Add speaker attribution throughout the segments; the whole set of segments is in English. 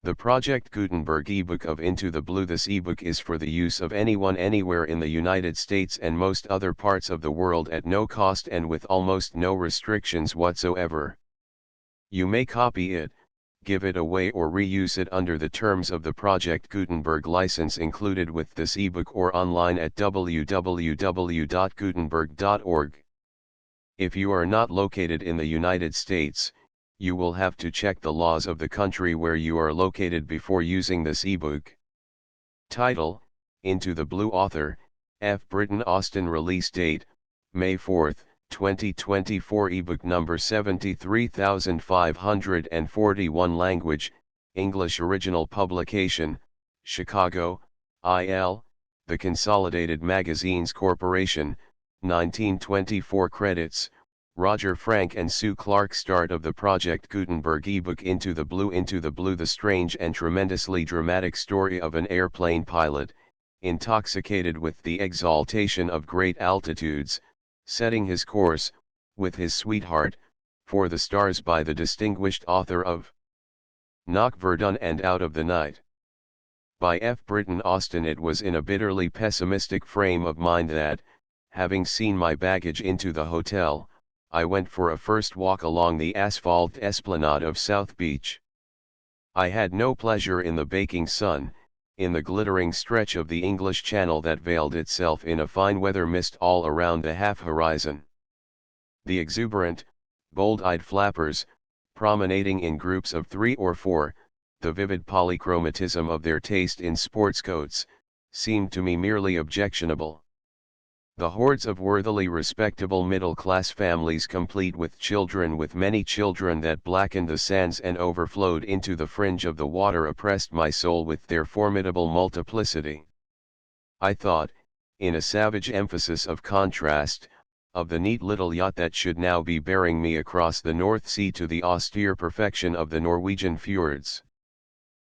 Speaker 1: The Project Gutenberg ebook of Into the Blue. This ebook is for the use of anyone anywhere in the United States and most other parts of the world at no cost and with almost no restrictions whatsoever. You may copy it, give it away or reuse it under the terms of the Project Gutenberg license included with this ebook or online at www.gutenberg.org. If you are not located in the United States, you will have to check the laws of the country where you are located before using this ebook. Title: Into the Blue. Author: F Britten Austin. Release date: May 4, 2024. Ebook number 73541. Language: English. Original publication: Chicago, IL, The Consolidated Magazines Corporation, 1924. Credits: Roger Frank and Sue Clark. Start of the Project Gutenberg ebook. Into the Blue. Into the Blue. The strange and tremendously dramatic story of an airplane pilot, intoxicated with the exaltation of great altitudes, setting his course, with his sweetheart, for the stars by the distinguished author of Knock Verdun and Out of the Night. By F Britten Austin. It was in a bitterly pessimistic frame of mind that, having seen my baggage into the hotel, I went for a first walk along the asphalt esplanade of South Beach. I had no pleasure in the baking sun, in the glittering stretch of the English Channel that veiled itself in a fine weather mist all around the half-horizon. The exuberant, bold-eyed flappers, promenading in groups of 3 or 4, the vivid polychromatism of their taste in sports coats, seemed to me merely objectionable. The hordes of worthily respectable middle-class families complete with many children that blackened the sands and overflowed into the fringe of the water oppressed my soul with their formidable multiplicity. I thought, in a savage emphasis of contrast, of the neat little yacht that should now be bearing me across the North Sea to the austere perfection of the Norwegian fjords.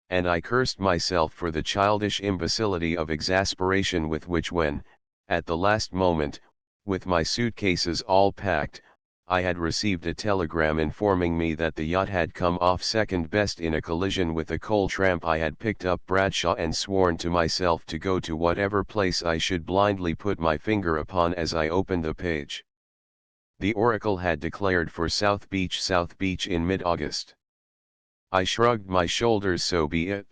Speaker 1: And I cursed myself for the childish imbecility of exasperation with which when, at the last moment, with my suitcases all packed, I had received a telegram informing me that the yacht had come off second best in a collision with a coal tramp I had picked up Bradshaw, and sworn to myself to go to whatever place I should blindly put my finger upon as I opened the page. The Oracle had declared for South Beach in mid-August. I shrugged my shoulders. So be it.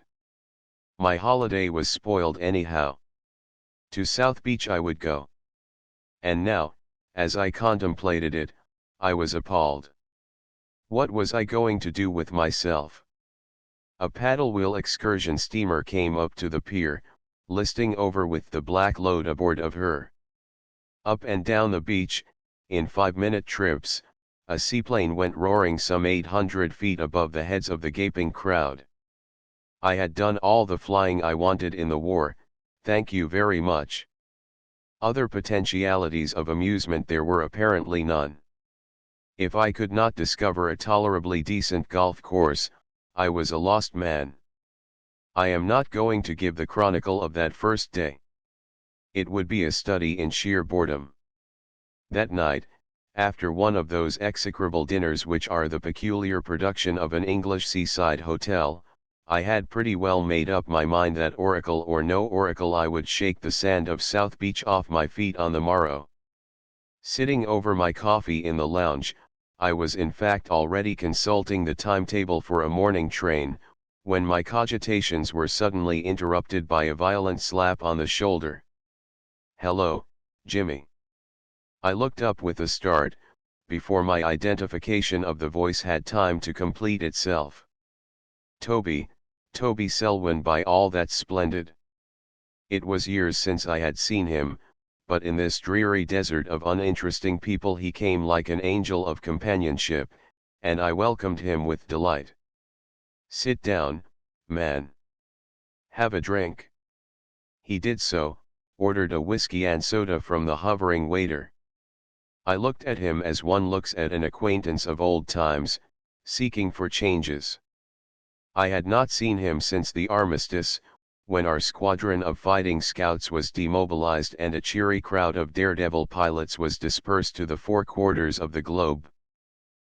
Speaker 1: My holiday was spoiled anyhow. To South Beach I would go. And now, as I contemplated it, I was appalled. What was I going to do with myself? A paddle-wheel excursion steamer came up to the pier, listing over with the black load aboard of her. Up and down the beach, in 5-minute trips, a seaplane went roaring some 800 feet above the heads of the gaping crowd. I had done all the flying I wanted in the war, thank you very much. Other potentialities of amusement there were apparently none. If I could not discover a tolerably decent golf course, I was a lost man. I am not going to give the chronicle of that first day. It would be a study in sheer boredom. That night, after one of those execrable dinners which are the peculiar production of an English seaside hotel, I had pretty well made up my mind that oracle or no oracle I would shake the sand of South Beach off my feet on the morrow. Sitting over my coffee in the lounge, I was in fact already consulting the timetable for a morning train, when my cogitations were suddenly interrupted by a violent slap on the shoulder. "Hello, Jimmy." I looked up with a start, before my identification of the voice had time to complete itself. Toby Selwyn, by all that's splendid. It was years since I had seen him, but in this dreary desert of uninteresting people he came like an angel of companionship, and I welcomed him with delight. "Sit down, man. Have a drink." He did so, ordered a whiskey and soda from the hovering waiter. I looked at him as one looks at an acquaintance of old times, seeking for changes. I had not seen him since the armistice, when our squadron of fighting scouts was demobilized and a cheery crowd of daredevil pilots was dispersed to the 4 quarters of the globe.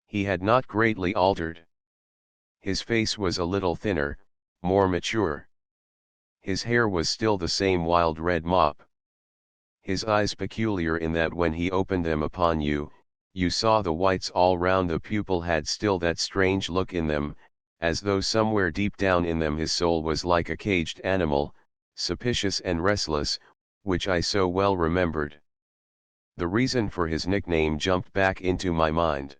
Speaker 1: He had not greatly altered. His face was a little thinner, more mature. His hair was still the same wild red mop. His eyes peculiar in that when he opened them upon you, you saw the whites all round the pupil had still that strange look in them, as though somewhere deep down in them his soul was like a caged animal, suspicious and restless, which I so well remembered. The reason for his nickname jumped back into my mind.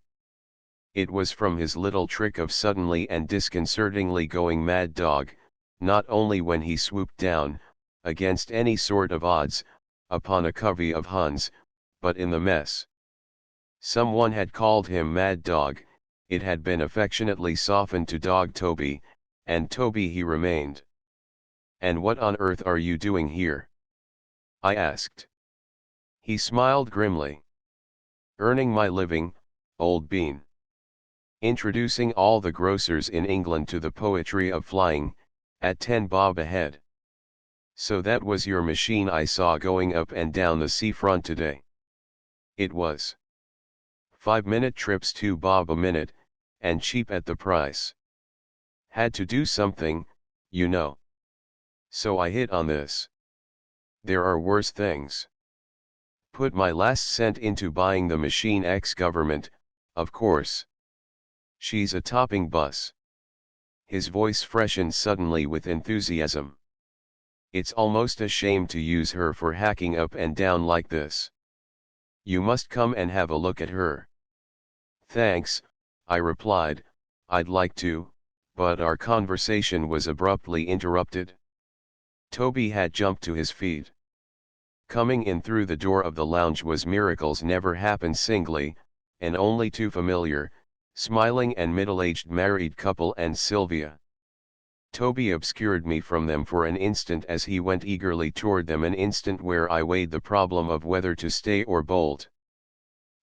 Speaker 1: It was from his little trick of suddenly and disconcertingly going mad dog, not only when he swooped down, against any sort of odds, upon a covey of Huns, but in the mess. Someone had called him Mad Dog, it had been affectionately softened to Dog Toby, and Toby he remained. "And what on earth are you doing here?" I asked. He smiled grimly. "Earning my living, old bean. Introducing all the grocers in England to the poetry of flying, at 10 bob a head. So that was your machine I saw going up and down the seafront today." It was. 5-minute trips 2 bob a minute, and cheap at the price. Had to do something, you know. So I hit on this. There are worse things. Put my last cent into buying the machine ex-government, of course. She's a topping bus. His voice freshened suddenly with enthusiasm. It's almost a shame to use her for hacking up and down like this. You must come and have a look at her. Thanks, I replied, I'd like to, but our conversation was abruptly interrupted. Toby had jumped to his feet. Coming in through the door of the lounge was Miracles Never Happen singly, and only too familiar, smiling and middle-aged married couple and Sylvia. Toby obscured me from them for an instant as he went eagerly toward them, an instant where I weighed the problem of whether to stay or bolt.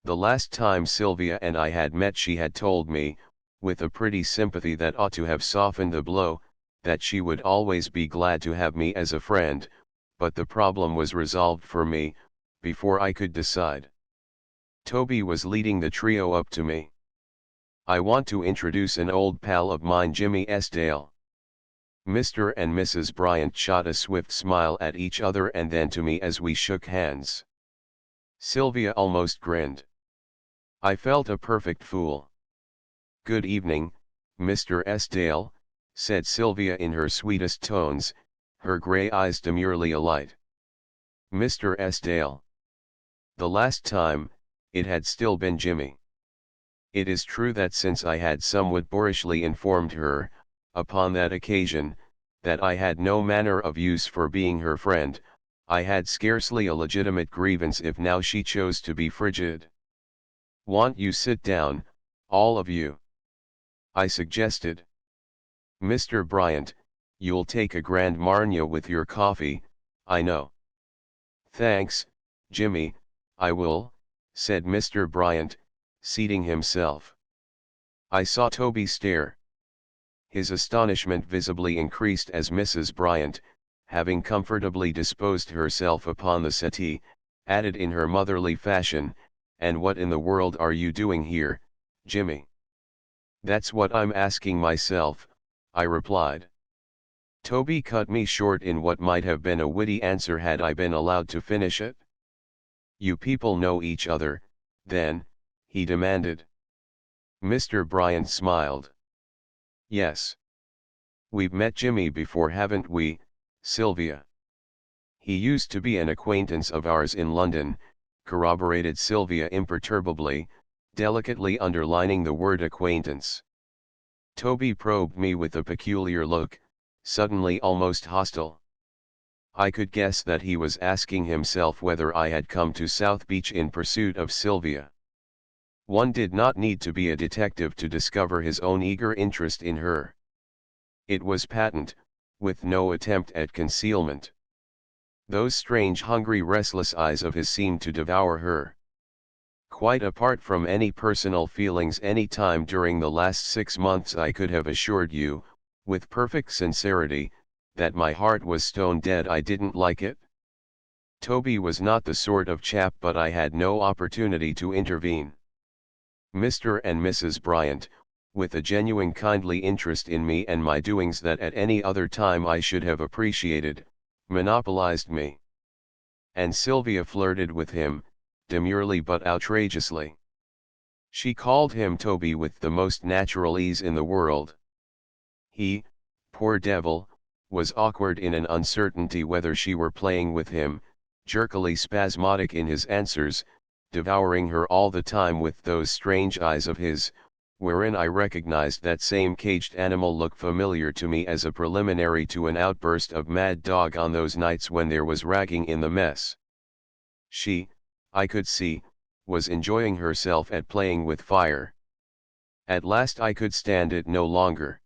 Speaker 1: The last time Sylvia and I had met she had told me, with a pretty sympathy that ought to have softened the blow, that she would always be glad to have me as a friend, but the problem was resolved for me, before I could decide. Toby was leading the trio up to me. "I want to introduce an old pal of mine, Jimmy S. Dale." Mr. and Mrs. Bryant shot a swift smile at each other and then to me as we shook hands. Sylvia almost grinned. I felt a perfect fool. "Good evening, Mr. S. Dale," said Sylvia in her sweetest tones, her grey eyes demurely alight. Mr. S. Dale. The last time, it had still been Jimmy. It is true that since I had somewhat boorishly informed her, upon that occasion, that I had no manner of use for being her friend, I had scarcely a legitimate grievance if now she chose to be frigid. "Want you sit down, all of you?" I suggested. "Mr. Bryant, you'll take a Grand Marnier with your coffee, I know." "Thanks, Jimmy, I will," said Mr. Bryant, seating himself. I saw Toby stare. His astonishment visibly increased as Mrs. Bryant, having comfortably disposed herself upon the settee, added in her motherly fashion, "And what in the world are you doing here, Jimmy?" "That's what I'm asking myself," I replied. Toby cut me short in what might have been a witty answer had I been allowed to finish it. "You people know each other, then?" he demanded. Mr. Bryant smiled. "Yes. We've met Jimmy before, haven't we, Sylvia?" "He used to be an acquaintance of ours in London," corroborated Sylvia imperturbably, delicately underlining the word acquaintance. Toby probed me with a peculiar look, suddenly almost hostile. I could guess that he was asking himself whether I had come to South Beach in pursuit of Sylvia. One did not need to be a detective to discover his own eager interest in her. It was patent, with no attempt at concealment. Those strange, hungry, restless eyes of his seemed to devour her. Quite apart from any personal feelings any time during the last 6 months, I could have assured you, with perfect sincerity, that my heart was stone dead. I didn't like it. Toby was not the sort of chap, but I had no opportunity to intervene. Mr. and Mrs. Bryant, with a genuine kindly interest in me and my doings that at any other time I should have appreciated, monopolized me. And Sylvia flirted with him, demurely but outrageously. She called him Toby with the most natural ease in the world. He, poor devil, was awkward in an uncertainty whether she were playing with him, jerkily spasmodic in his answers, devouring her all the time with those strange eyes of his, wherein I recognized that same caged animal look familiar to me as a preliminary to an outburst of mad dog on those nights when there was ragging in the mess. She, I could see, was enjoying herself at playing with fire. At last I could stand it no longer.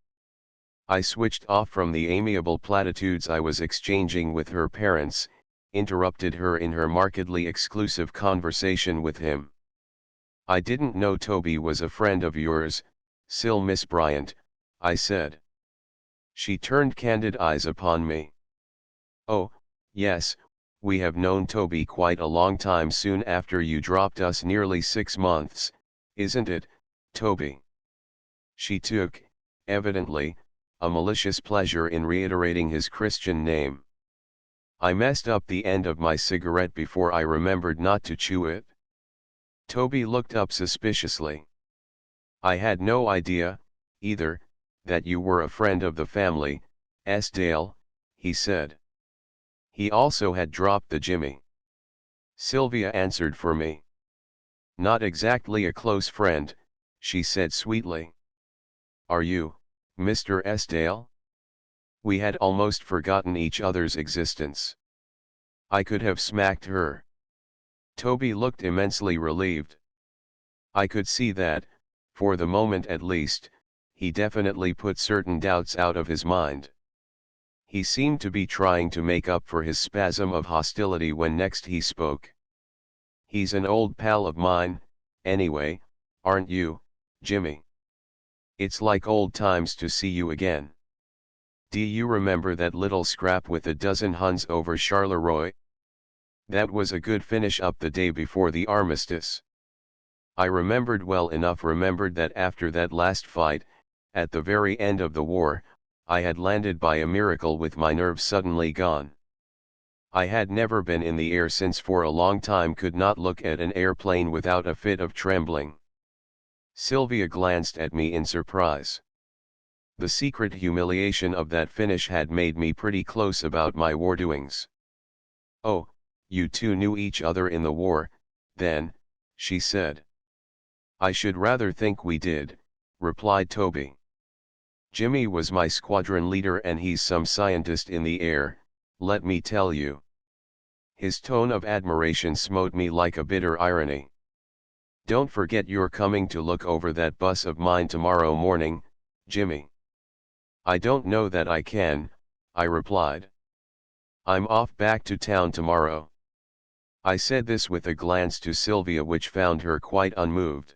Speaker 1: I switched off from the amiable platitudes I was exchanging with her parents, interrupted her in her markedly exclusive conversation with him. "I didn't know Toby was a friend of yours, Miss Bryant," I said. She turned candid eyes upon me. "Oh, yes, we have known Toby quite a long time soon after you dropped us nearly 6 months, isn't it, Toby?" She took, evidently, a malicious pleasure in reiterating his Christian name. I messed up the end of my cigarette before I remembered not to chew it. Toby looked up suspiciously. "I had no idea, either, that you were a friend of the family, Dale," he said. He also had dropped the Jimmy. Sylvia answered for me. "Not exactly a close friend," she said sweetly. "Are you, Mr. Dale?" We had almost forgotten each other's existence. I could have smacked her. Toby looked immensely relieved. I could see that, for the moment at least, he definitely put certain doubts out of his mind. He seemed to be trying to make up for his spasm of hostility when next he spoke. "He's an old pal of mine, anyway, aren't you, Jimmy? It's like old times to see you again. Do you remember that little scrap with a dozen Huns over Charleroi? That was a good finish up the day before the armistice." I remembered that after that last fight, at the very end of the war, I had landed by a miracle with my nerves suddenly gone. I had never been in the air since for a long time could not look at an airplane without a fit of trembling. Sylvia glanced at me in surprise. The secret humiliation of that finish had made me pretty close about my war doings. "Oh, you two knew each other in the war, then," she said. "I should rather think we did," replied Toby. "Jimmy was my squadron leader and he's some scientist in the air, let me tell you." His tone of admiration smote me like a bitter irony. "Don't forget you're coming to look over that bus of mine tomorrow morning, Jimmy." "I don't know that I can," I replied. "I'm off back to town tomorrow." I said this with a glance to Sylvia which found her quite unmoved.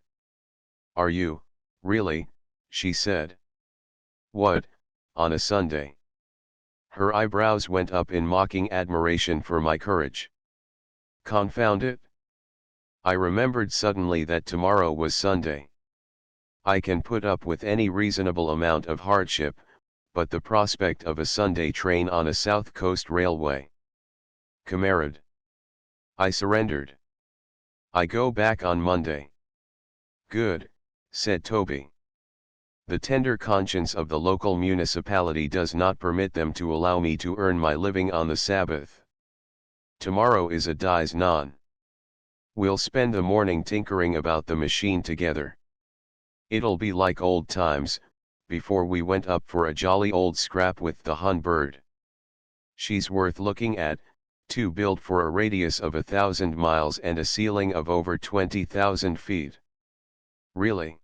Speaker 1: "Are you, really?" she said. "What, on a Sunday?" Her eyebrows went up in mocking admiration for my courage. Confound it! I remembered suddenly that tomorrow was Sunday. I can put up with any reasonable amount of hardship, but the prospect of a Sunday train on a South Coast railway. "Camarade." I surrendered. "I go back on Monday." "Good," said Toby. "The tender conscience of the local municipality does not permit them to allow me to earn my living on the Sabbath. Tomorrow is a dies non. We'll spend the morning tinkering about the machine together. It'll be like old times, before we went up for a jolly old scrap with the Hun bird. She's worth looking at, too, built for a radius of 1,000 miles and a ceiling of over 20,000 feet. "Really?"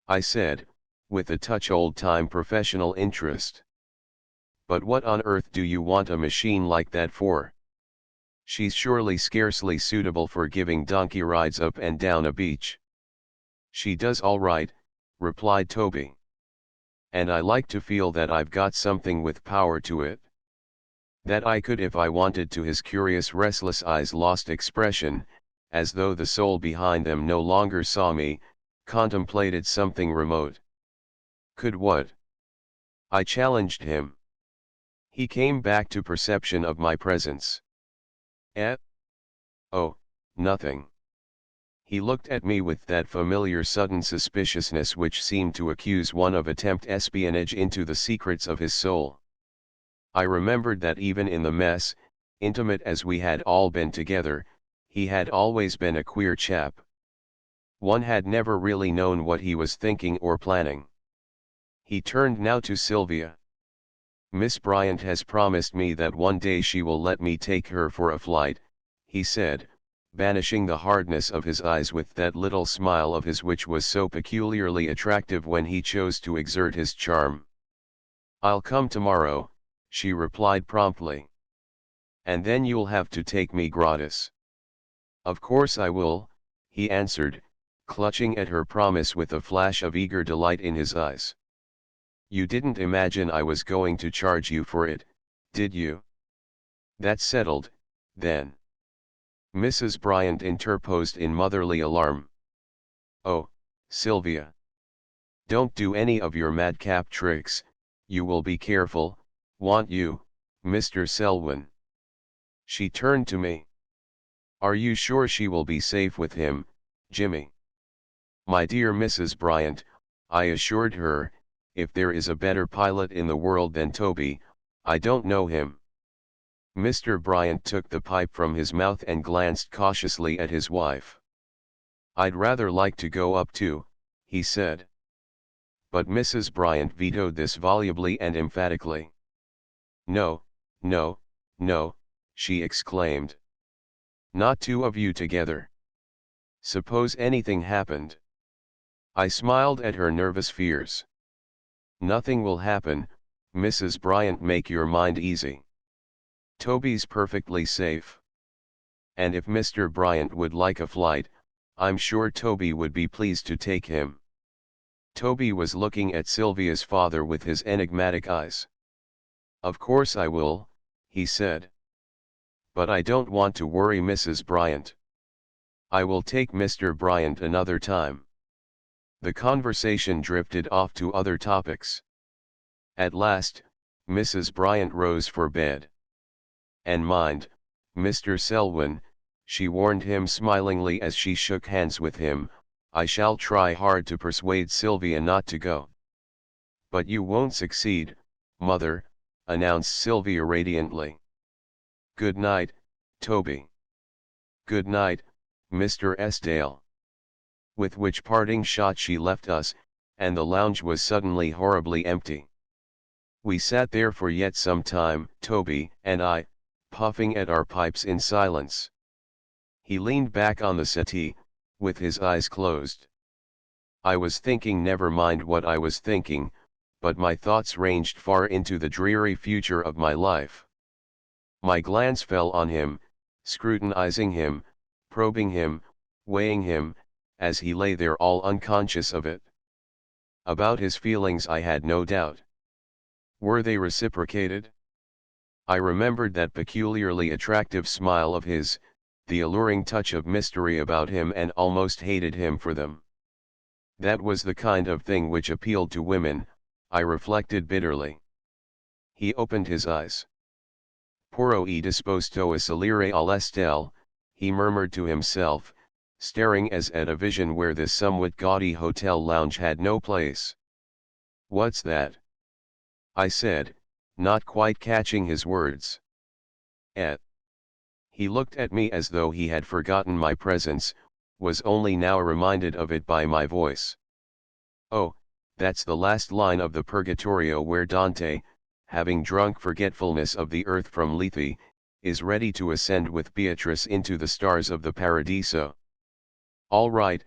Speaker 1: I said, with a touch old-time professional interest. "But what on earth do you want a machine like that for? She's surely scarcely suitable for giving donkey rides up and down a beach." "She does all right," replied Toby. "And I like to feel that I've got something with power to it. That I could if I wanted to." His curious restless eyes lost expression, as though the soul behind them no longer saw me, contemplated something remote. Could what? I challenged him. He came back to perception of my presence. Eh? Oh, nothing. He looked at me with that familiar sudden suspiciousness which seemed to accuse one of attempt espionage into the secrets of his soul. I remembered that even in the mess, intimate as we had all been together, he had always been a queer chap. One had never really known what he was thinking or planning. He turned now to Sylvia. Miss Bryant has promised me that one day she will let me take her for a flight, he said, banishing the hardness of his eyes with that little smile of his which was so peculiarly attractive when he chose to exert his charm. I'll come tomorrow, she replied promptly. And then you'll have to take me gratis. Of course I will, he answered, clutching at her promise with a flash of eager delight in his eyes. You didn't imagine I was going to charge you for it, did you? That's settled, then. Mrs. Bryant interposed in motherly alarm. Oh, Sylvia. Don't do any of your madcap tricks, you will be careful, won't you, Mr. Selwyn? She turned to me. Are you sure she will be safe with him, Jimmy? My dear Mrs. Bryant, I assured her, if there is a better pilot in the world than Toby, I don't know him. Mr. Bryant took the pipe from his mouth and glanced cautiously at his wife. I'd rather like to go up too, he said. But Mrs. Bryant vetoed this volubly and emphatically. No, no, no, she exclaimed. Not two of you together. Suppose anything happened. I smiled at her nervous fears. Nothing will happen, Mrs. Bryant, make your mind easy. Toby's perfectly safe. And if Mr. Bryant would like a flight, I'm sure Toby would be pleased to take him. Toby was looking at Sylvia's father with his enigmatic eyes. Of course I will, he said. But I don't want to worry Mrs. Bryant. I will take Mr. Bryant another time. The conversation drifted off to other topics. At last, Mrs. Bryant rose for bed. And mind, Mr. Selwyn, she warned him smilingly as she shook hands with him, I shall try hard to persuade Sylvia not to go. But you won't succeed, mother, announced Sylvia radiantly. Good night, Toby. Good night, Mr. Esdale. With which parting shot she left us, and the lounge was suddenly horribly empty. We sat there for yet some time, Toby and I, puffing at our pipes in silence. He leaned back on the settee, with his eyes closed. I was thinking, never mind what I was thinking, but my thoughts ranged far into the dreary future of my life. My glance fell on him, scrutinizing him, probing him, weighing him, as he lay there all unconscious of it. About his feelings I had no doubt. Were they reciprocated? I remembered that peculiarly attractive smile of his, the alluring touch of mystery about him, and almost hated him for them. That was the kind of thing which appealed to women, I reflected bitterly. He opened his eyes. Poro e disposto a salire all'estel, he murmured to himself, staring as at a vision where this somewhat gaudy hotel lounge had no place. What's that? I said, not quite catching his words. He looked at me as though he had forgotten my presence, was only now reminded of it by my voice. Oh, that's the last line of the Purgatorio where Dante, having drunk forgetfulness of the earth from Lethe, is ready to ascend with Beatrice into the stars of the Paradiso. All right,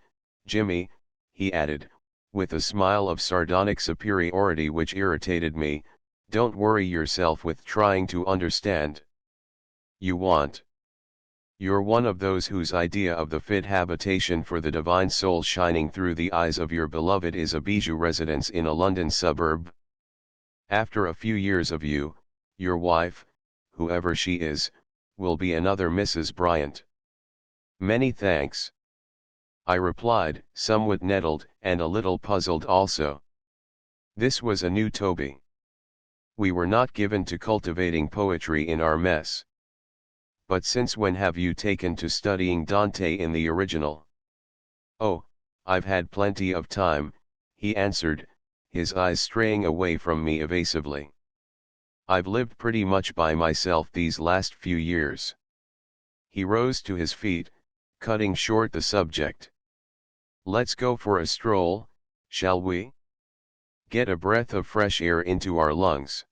Speaker 1: Jimmy, he added, with a smile of sardonic superiority which irritated me, don't worry yourself with trying to understand. You want. You're one of those whose idea of the fit habitation for the divine soul shining through the eyes of your beloved is a bijou residence in a London suburb. After a few years of you, your wife, whoever she is, will be another Mrs. Bryant. Many thanks. I replied, somewhat nettled and a little puzzled also. This was a new Toby. We were not given to cultivating poetry in our mess. But since when have you taken to studying Dante in the original? Oh, I've had plenty of time, he answered, his eyes straying away from me evasively. I've lived pretty much by myself these last few years. He rose to his feet, cutting short the subject. Let's go for a stroll, shall we? Get a breath of fresh air into our lungs.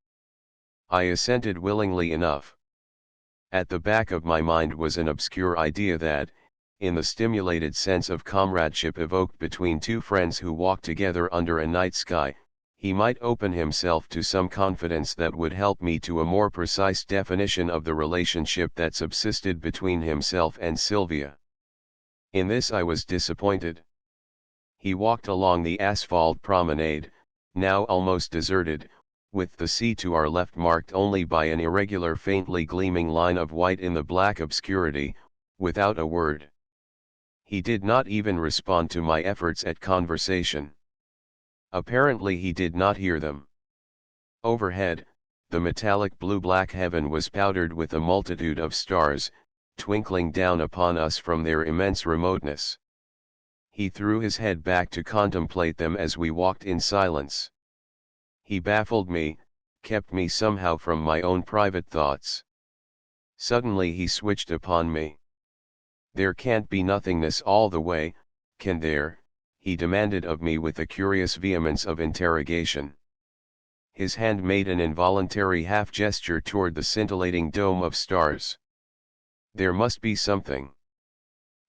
Speaker 1: I assented willingly enough. At the back of my mind was an obscure idea that, in the stimulated sense of comradeship evoked between two friends who walk together under a night sky, he might open himself to some confidence that would help me to a more precise definition of the relationship that subsisted between himself and Sylvia. In this I was disappointed. He walked along the asphalt promenade, now almost deserted, with the sea to our left marked only by an irregular faintly gleaming line of white in the black obscurity, without a word. He did not even respond to my efforts at conversation. Apparently he did not hear them. Overhead, the metallic blue-black heaven was powdered with a multitude of stars, twinkling down upon us from their immense remoteness. He threw his head back to contemplate them as we walked in silence. He baffled me, kept me somehow from my own private thoughts. Suddenly he switched upon me. There can't be nothingness all the way, can there? He demanded of me with a curious vehemence of interrogation. His hand made an involuntary half-gesture toward the scintillating dome of stars. There must be something.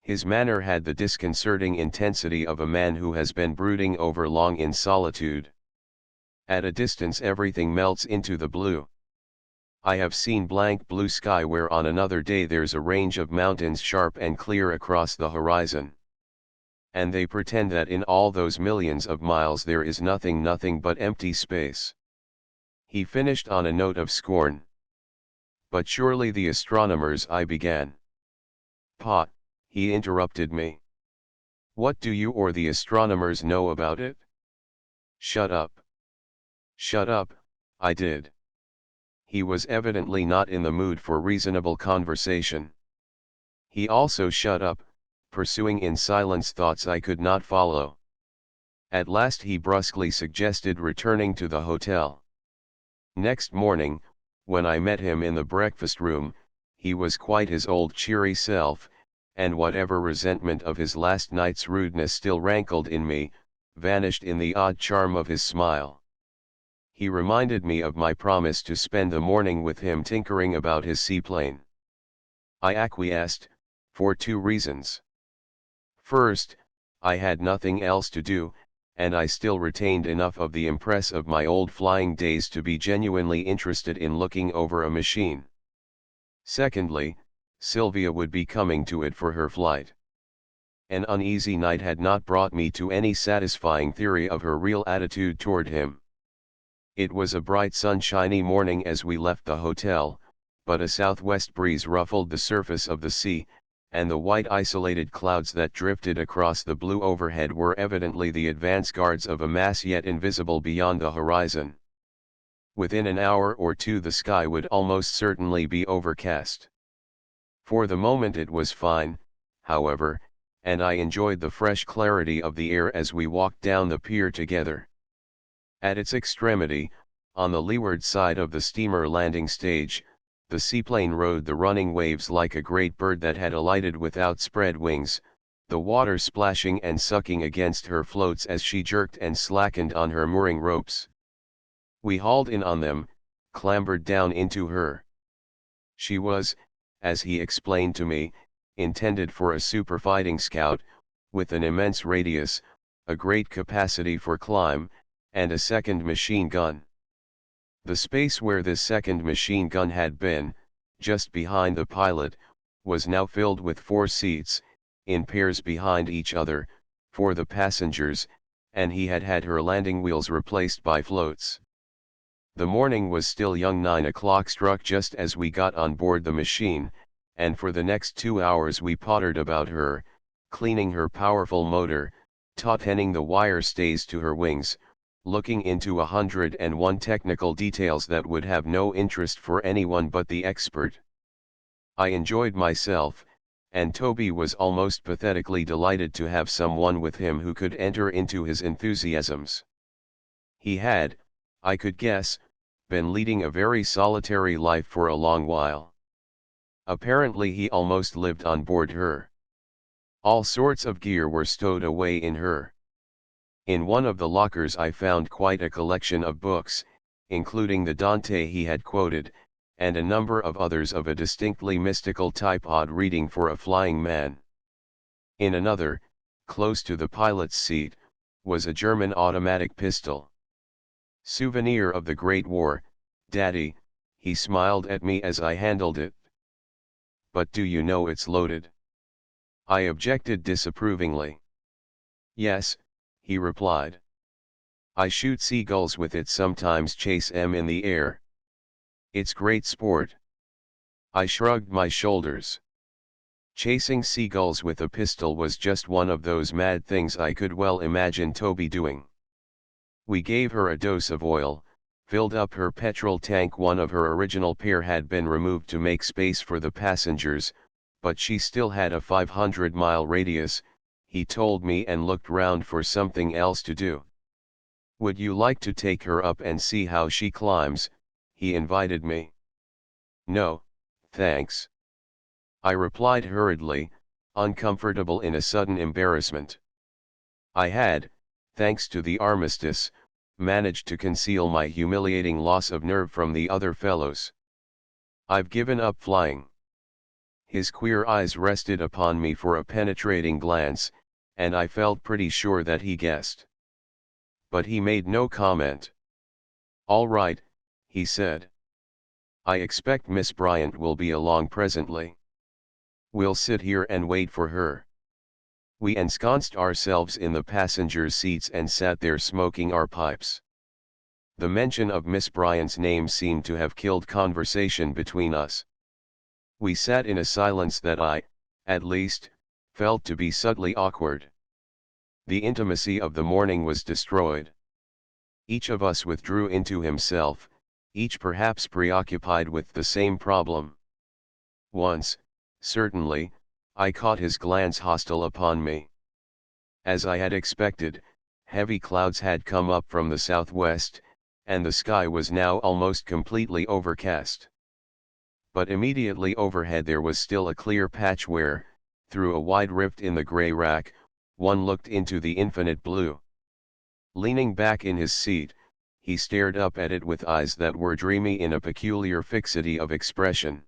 Speaker 1: His manner had the disconcerting intensity of a man who has been brooding over long in solitude. At a distance everything melts into the blue. I have seen blank blue sky where on another day there's a range of mountains sharp and clear across the horizon. And they pretend that in all those millions of miles there is nothing but empty space. He finished on a note of scorn. But surely the astronomers, I began. Pa, he interrupted me. What do you or the astronomers know about it? Shut up. Shut up, I did. He was evidently not in the mood for reasonable conversation. He also shut up, pursuing in silence thoughts I could not follow. At last he brusquely suggested returning to the hotel. Next morning, when I met him in the breakfast room, he was quite his old cheery self, and whatever resentment of his last night's rudeness still rankled in me, vanished in the odd charm of his smile. He reminded me of my promise to spend the morning with him tinkering about his seaplane. I acquiesced, for two reasons. First, I had nothing else to do, and I still retained enough of the impress of my old flying days to be genuinely interested in looking over a machine. Secondly, Sylvia would be coming to it for her flight. An uneasy night had not brought me to any satisfying theory of her real attitude toward him. It was a bright sunshiny morning as we left the hotel, but a southwest breeze ruffled the surface of the sea, and the white isolated clouds that drifted across the blue overhead were evidently the advance guards of a mass yet invisible beyond the horizon. Within an hour or two the sky would almost certainly be overcast. For the moment it was fine, however, and I enjoyed the fresh clarity of the air as we walked down the pier together. At its extremity, on the leeward side of the steamer landing stage, the seaplane rode the running waves like a great bird that had alighted with outspread wings, the water splashing and sucking against her floats as she jerked and slackened on her mooring ropes. We hauled in on them, clambered down into her. She was, as he explained to me, intended for a superfighting scout, with an immense radius, a great capacity for climb, and a second machine gun. The space where this second machine gun had been, just behind the pilot, was now filled with 4 seats, in pairs behind each other, for the passengers, and he had had her landing wheels replaced by floats. The morning was still young. 9 o'clock struck just as we got on board the machine, and for the next 2 hours we pottered about her, cleaning her powerful motor, tautenning the wire stays to her wings, looking into 101 technical details that would have no interest for anyone but the expert. I enjoyed myself, and Toby was almost pathetically delighted to have someone with him who could enter into his enthusiasms. He had, I could guess, been leading a very solitary life for a long while. Apparently he almost lived on board her. All sorts of gear were stowed away in her. In one of the lockers I found quite a collection of books, including the Dante he had quoted, and a number of others of a distinctly mystical type odd reading for a flying man. In another, close to the pilot's seat, was a German automatic pistol. "Souvenir of the Great War, Daddy," he smiled at me as I handled it. "But do you know it's loaded?" I objected disapprovingly. "Yes," he replied. "I shoot seagulls with it, sometimes chase 'em in the air. It's great sport." I shrugged my shoulders. Chasing seagulls with a pistol was just one of those mad things I could well imagine Toby doing. We gave her a dose of oil, filled up her petrol tank. One of her original pair had been removed to make space for the passengers, but she still had a 500-mile radius, he told me, and looked round for something else to do. "Would you like to take her up and see how she climbs?" he invited me. "No, thanks," I replied hurriedly, uncomfortable in a sudden embarrassment. I had, thanks to the armistice, managed to conceal my humiliating loss of nerve from the other fellows. "I've given up flying." His queer eyes rested upon me for a penetrating glance, and I felt pretty sure that he guessed. But he made no comment. "All right," he said. "I expect Miss Bryant will be along presently. We'll sit here and wait for her." We ensconced ourselves in the passengers' seats and sat there smoking our pipes. The mention of Miss Bryant's name seemed to have killed conversation between us. We sat in a silence that I, at least, felt to be subtly awkward. The intimacy of the morning was destroyed. Each of us withdrew into himself, each perhaps preoccupied with the same problem. Once, certainly, I caught his glance hostile upon me. As I had expected, heavy clouds had come up from the southwest, and the sky was now almost completely overcast. But immediately overhead there was still a clear patch where, through a wide rift in the gray rack, one looked into the infinite blue. Leaning back in his seat, he stared up at it with eyes that were dreamy in a peculiar fixity of expression.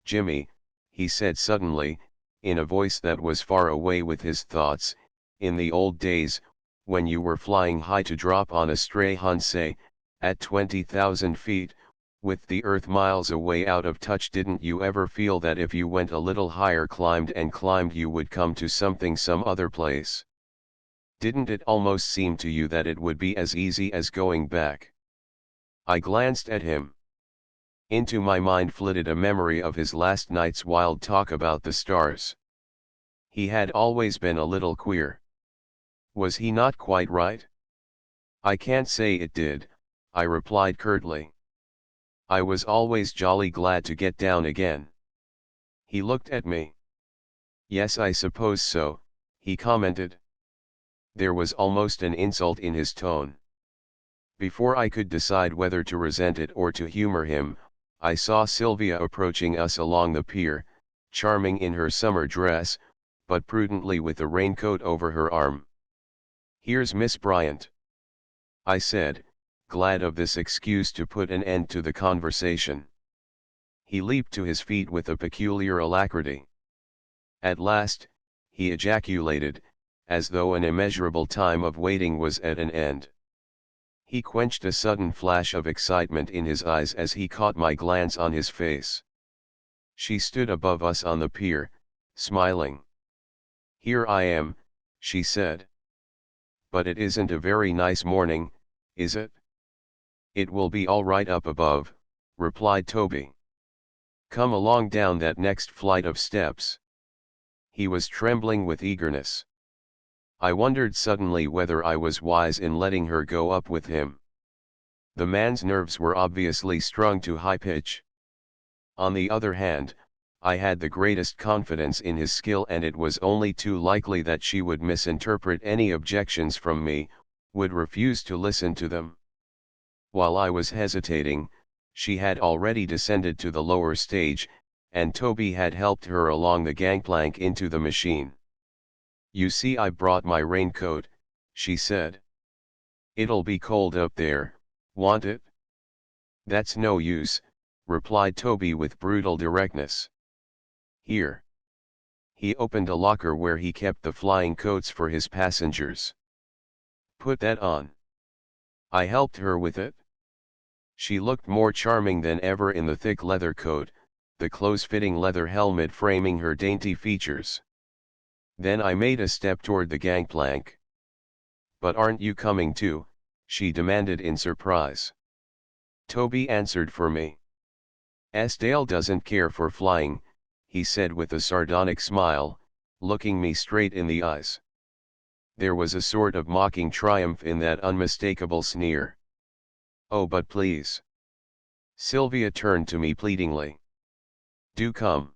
Speaker 1: "Jimmy," he said suddenly, in a voice that was far away with his thoughts, "in the old days, when you were flying high to drop on a stray Hun, say, at 20,000 feet, with the Earth miles away out of touch, didn't you ever feel that if you went a little higher, climbed and climbed, you would come to something some other place? Didn't it almost seem to you that it would be as easy as going back?" I glanced at him. Into my mind flitted a memory of his last night's wild talk about the stars. He had always been a little queer. Was he not quite right? "I can't say it did," I replied curtly. "I was always jolly glad to get down again." He looked at me. "Yes, I suppose so," he commented. There was almost an insult in his tone. Before I could decide whether to resent it or to humor him, I saw Sylvia approaching us along the pier, charming in her summer dress, but prudently with a raincoat over her arm. "Here's Miss Bryant," I said, glad of this excuse to put an end to the conversation. He leaped to his feet with a peculiar alacrity. "At last," he ejaculated, as though an immeasurable time of waiting was at an end. He quenched a sudden flash of excitement in his eyes as he caught my glance on his face. She stood above us on the pier, smiling. "Here I am," she said. "But it isn't a very nice morning, is it?" "It will be all right up above," replied Toby. "Come along down that next flight of steps." He was trembling with eagerness. I wondered suddenly whether I was wise in letting her go up with him. The man's nerves were obviously strung to high pitch. On the other hand, I had the greatest confidence in his skill, and it was only too likely that she would misinterpret any objections from me, would refuse to listen to them. While I was hesitating, she had already descended to the lower stage, and Toby had helped her along the gangplank into the machine. "You see, I brought my raincoat," she said. "It'll be cold up there, won't it?" "That's no use," replied Toby with brutal directness. "Here." He opened a locker where he kept the flying coats for his passengers. "Put that on." I helped her with it. She looked more charming than ever in the thick leather coat, the close-fitting leather helmet framing her dainty features. Then I made a step toward the gangplank. "But aren't you coming too?" she demanded in surprise. Toby answered for me. "Dale doesn't care for flying," he said with a sardonic smile, looking me straight in the eyes. There was a sort of mocking triumph in that unmistakable sneer. "Oh, but please." Sylvia turned to me pleadingly. "Do come."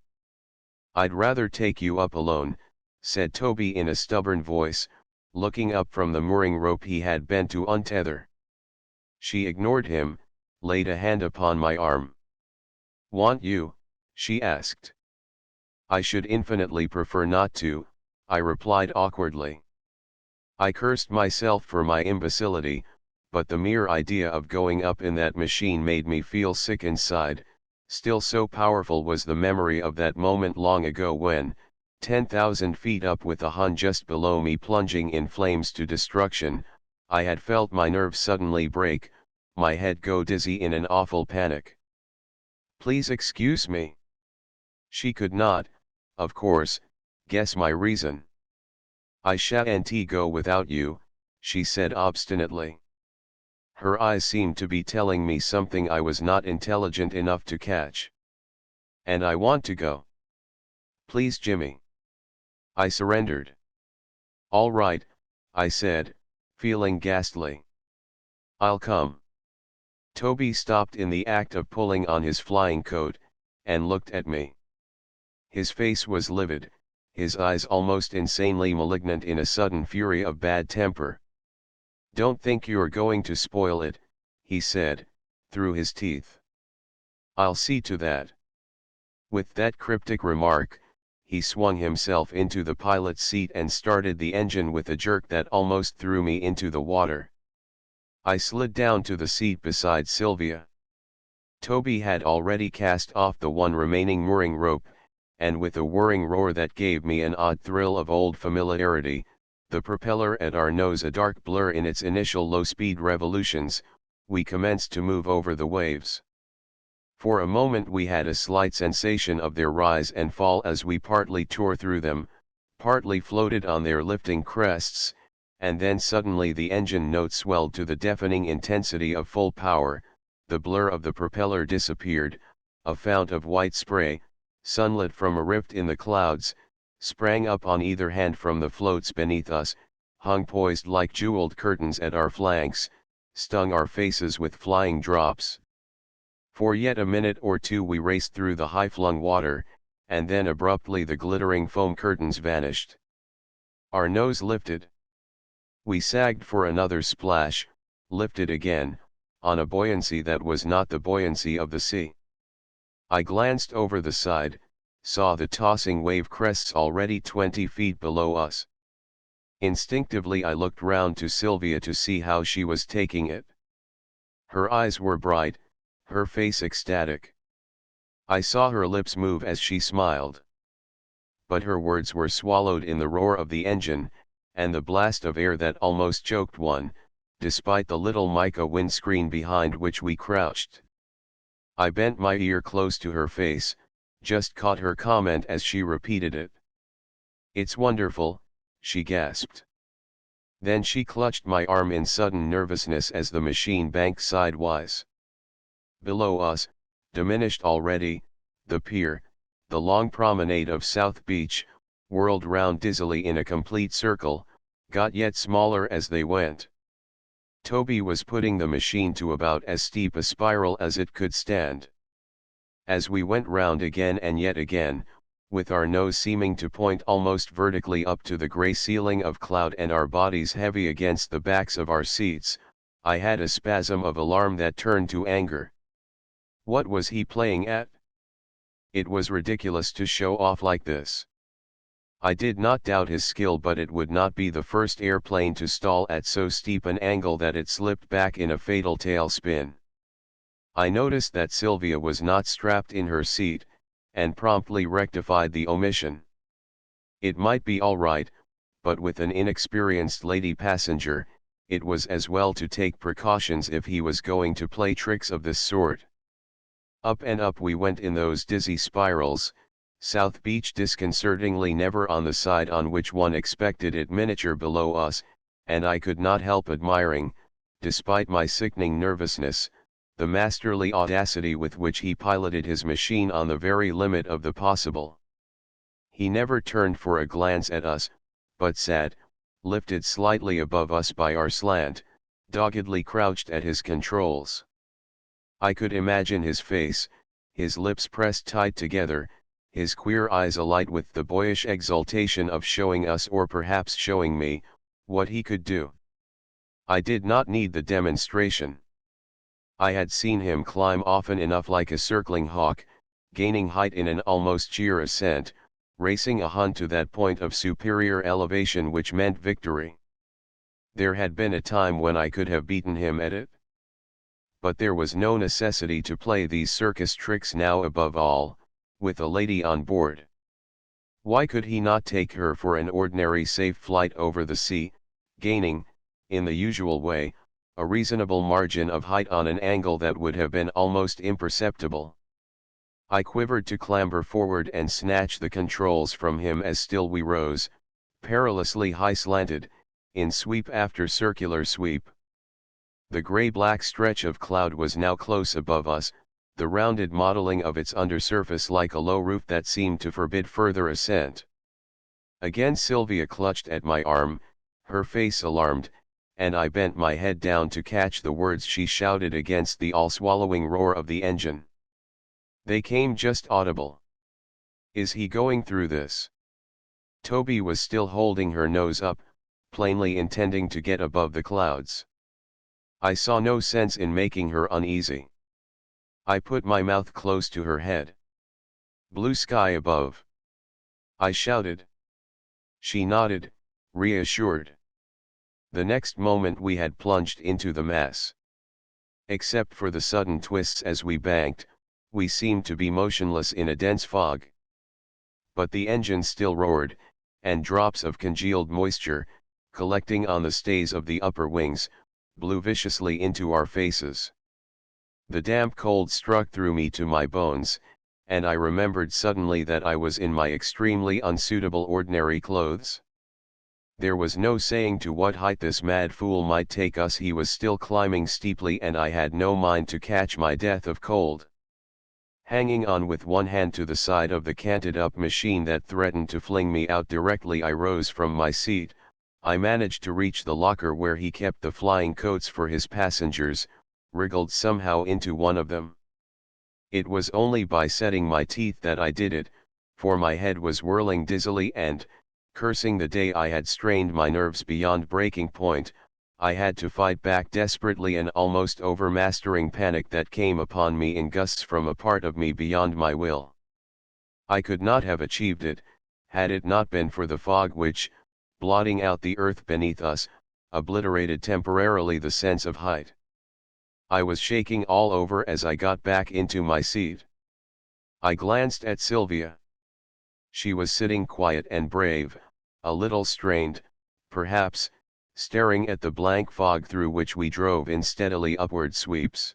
Speaker 1: "I'd rather take you up alone," said Toby in a stubborn voice, looking up from the mooring rope he had bent to untether. She ignored him, laid a hand upon my arm. "Want you?" she asked. "I should infinitely prefer not to," I replied awkwardly. I cursed myself for my imbecility, but the mere idea of going up in that machine made me feel sick inside. Still, so powerful was the memory of that moment long ago when, 10,000 feet up with the Hun just below me plunging in flames to destruction, I had felt my nerves suddenly break, my head go dizzy in an awful panic. "Please excuse me." She could not, of course, guess my reason. "I shan't go without you," she said obstinately. Her eyes seemed to be telling me something I was not intelligent enough to catch. "And I want to go." "Please, Jimmy." I surrendered. "All right," I said, feeling ghastly. "I'll come." Toby stopped in the act of pulling on his flying coat, and looked at me. His face was livid, his eyes almost insanely malignant in a sudden fury of bad temper. "Don't think you're going to spoil it," he said, through his teeth. "I'll see to that." With that cryptic remark, he swung himself into the pilot's seat and started the engine with a jerk that almost threw me into the water. I slid down to the seat beside Sylvia. Toby had already cast off the one remaining mooring rope, and with a whirring roar that gave me an odd thrill of old familiarity, the propeller at our nose a dark blur in its initial low-speed revolutions, we commenced to move over the waves. For a moment we had a slight sensation of their rise and fall as we partly tore through them, partly floated on their lifting crests, and then suddenly the engine note swelled to the deafening intensity of full power, the blur of the propeller disappeared, a fount of white spray, sunlit from a rift in the clouds, sprang up on either hand from the floats beneath us, hung poised like jeweled curtains at our flanks, stung our faces with flying drops. For yet a minute or two we raced through the high-flung water, and then abruptly the glittering foam curtains vanished. Our nose lifted. We sagged for another splash, lifted again, on a buoyancy that was not the buoyancy of the sea. I glanced over the side, saw the tossing wave crests already 20 feet below us. Instinctively I looked round to Sylvia to see how she was taking it. Her eyes were bright, her face ecstatic. I saw her lips move as she smiled. But her words were swallowed in the roar of the engine, and the blast of air that almost choked one, despite the little mica windscreen behind which we crouched. I bent my ear close to her face, just caught her comment as she repeated it. "It's wonderful," she gasped. Then she clutched my arm in sudden nervousness as the machine banked sidewise. Below us, diminished already, the pier, the long promenade of South Beach, whirled round dizzily in a complete circle, got yet smaller as they went. Toby was putting the machine to about as steep a spiral as it could stand. As we went round again and yet again, with our nose seeming to point almost vertically up to the grey ceiling of cloud and our bodies heavy against the backs of our seats, I had a spasm of alarm that turned to anger. What was he playing at? It was ridiculous to show off like this. I did not doubt his skill, but it would not be the first airplane to stall at so steep an angle that it slipped back in a fatal tailspin. I noticed that Sylvia was not strapped in her seat, and promptly rectified the omission. It might be all right, but with an inexperienced lady passenger, it was as well to take precautions if he was going to play tricks of this sort. Up and up we went in those dizzy spirals, South Beach disconcertingly never on the side on which one expected it miniature below us, and I could not help admiring, despite my sickening nervousness, the masterly audacity with which he piloted his machine on the very limit of the possible. He never turned for a glance at us, but sat, lifted slightly above us by our slant, doggedly crouched at his controls. I could imagine his face, his lips pressed tight together, his queer eyes alight with the boyish exultation of showing us, or perhaps showing me, what he could do. I did not need the demonstration. I had seen him climb often enough like a circling hawk, gaining height in an almost sheer ascent, racing a hunt to that point of superior elevation which meant victory. There had been a time when I could have beaten him at it. But there was no necessity to play these circus tricks now, above all, with a lady on board. Why could he not take her for an ordinary safe flight over the sea, gaining, in the usual way, a reasonable margin of height on an angle that would have been almost imperceptible? I quivered to clamber forward and snatch the controls from him as still we rose, perilously high slanted, in sweep after circular sweep. The grey-black stretch of cloud was now close above us, the rounded modeling of its undersurface like a low roof that seemed to forbid further ascent. Again Sylvia clutched at my arm, her face alarmed, and I bent my head down to catch the words she shouted against the all-swallowing roar of the engine. They came just audible. Is he going through this? Toby was still holding her nose up, plainly intending to get above the clouds. I saw no sense in making her uneasy. I put my mouth close to her head. Blue sky above, I shouted. She nodded, reassured. The next moment we had plunged into the mass. Except for the sudden twists as we banked, we seemed to be motionless in a dense fog. But the engine still roared, and drops of congealed moisture, collecting on the stays of the upper wings, blew viciously into our faces. The damp cold struck through me to my bones, and I remembered suddenly that I was in my extremely unsuitable ordinary clothes. There was no saying to what height this mad fool might take us. He was still climbing steeply, and I had no mind to catch my death of cold. Hanging on with one hand to the side of the canted-up machine that threatened to fling me out directly I rose from my seat, I managed to reach the locker where he kept the flying coats for his passengers, wriggled somehow into one of them. It was only by setting my teeth that I did it, for my head was whirling dizzily and, cursing the day I had strained my nerves beyond breaking point, I had to fight back desperately an almost overmastering panic that came upon me in gusts from a part of me beyond my will. I could not have achieved it, had it not been for the fog which, blotting out the earth beneath us, obliterated temporarily the sense of height. I was shaking all over as I got back into my seat. I glanced at Sylvia. She was sitting quiet and brave, a little strained, perhaps, staring at the blank fog through which we drove in steadily upward sweeps.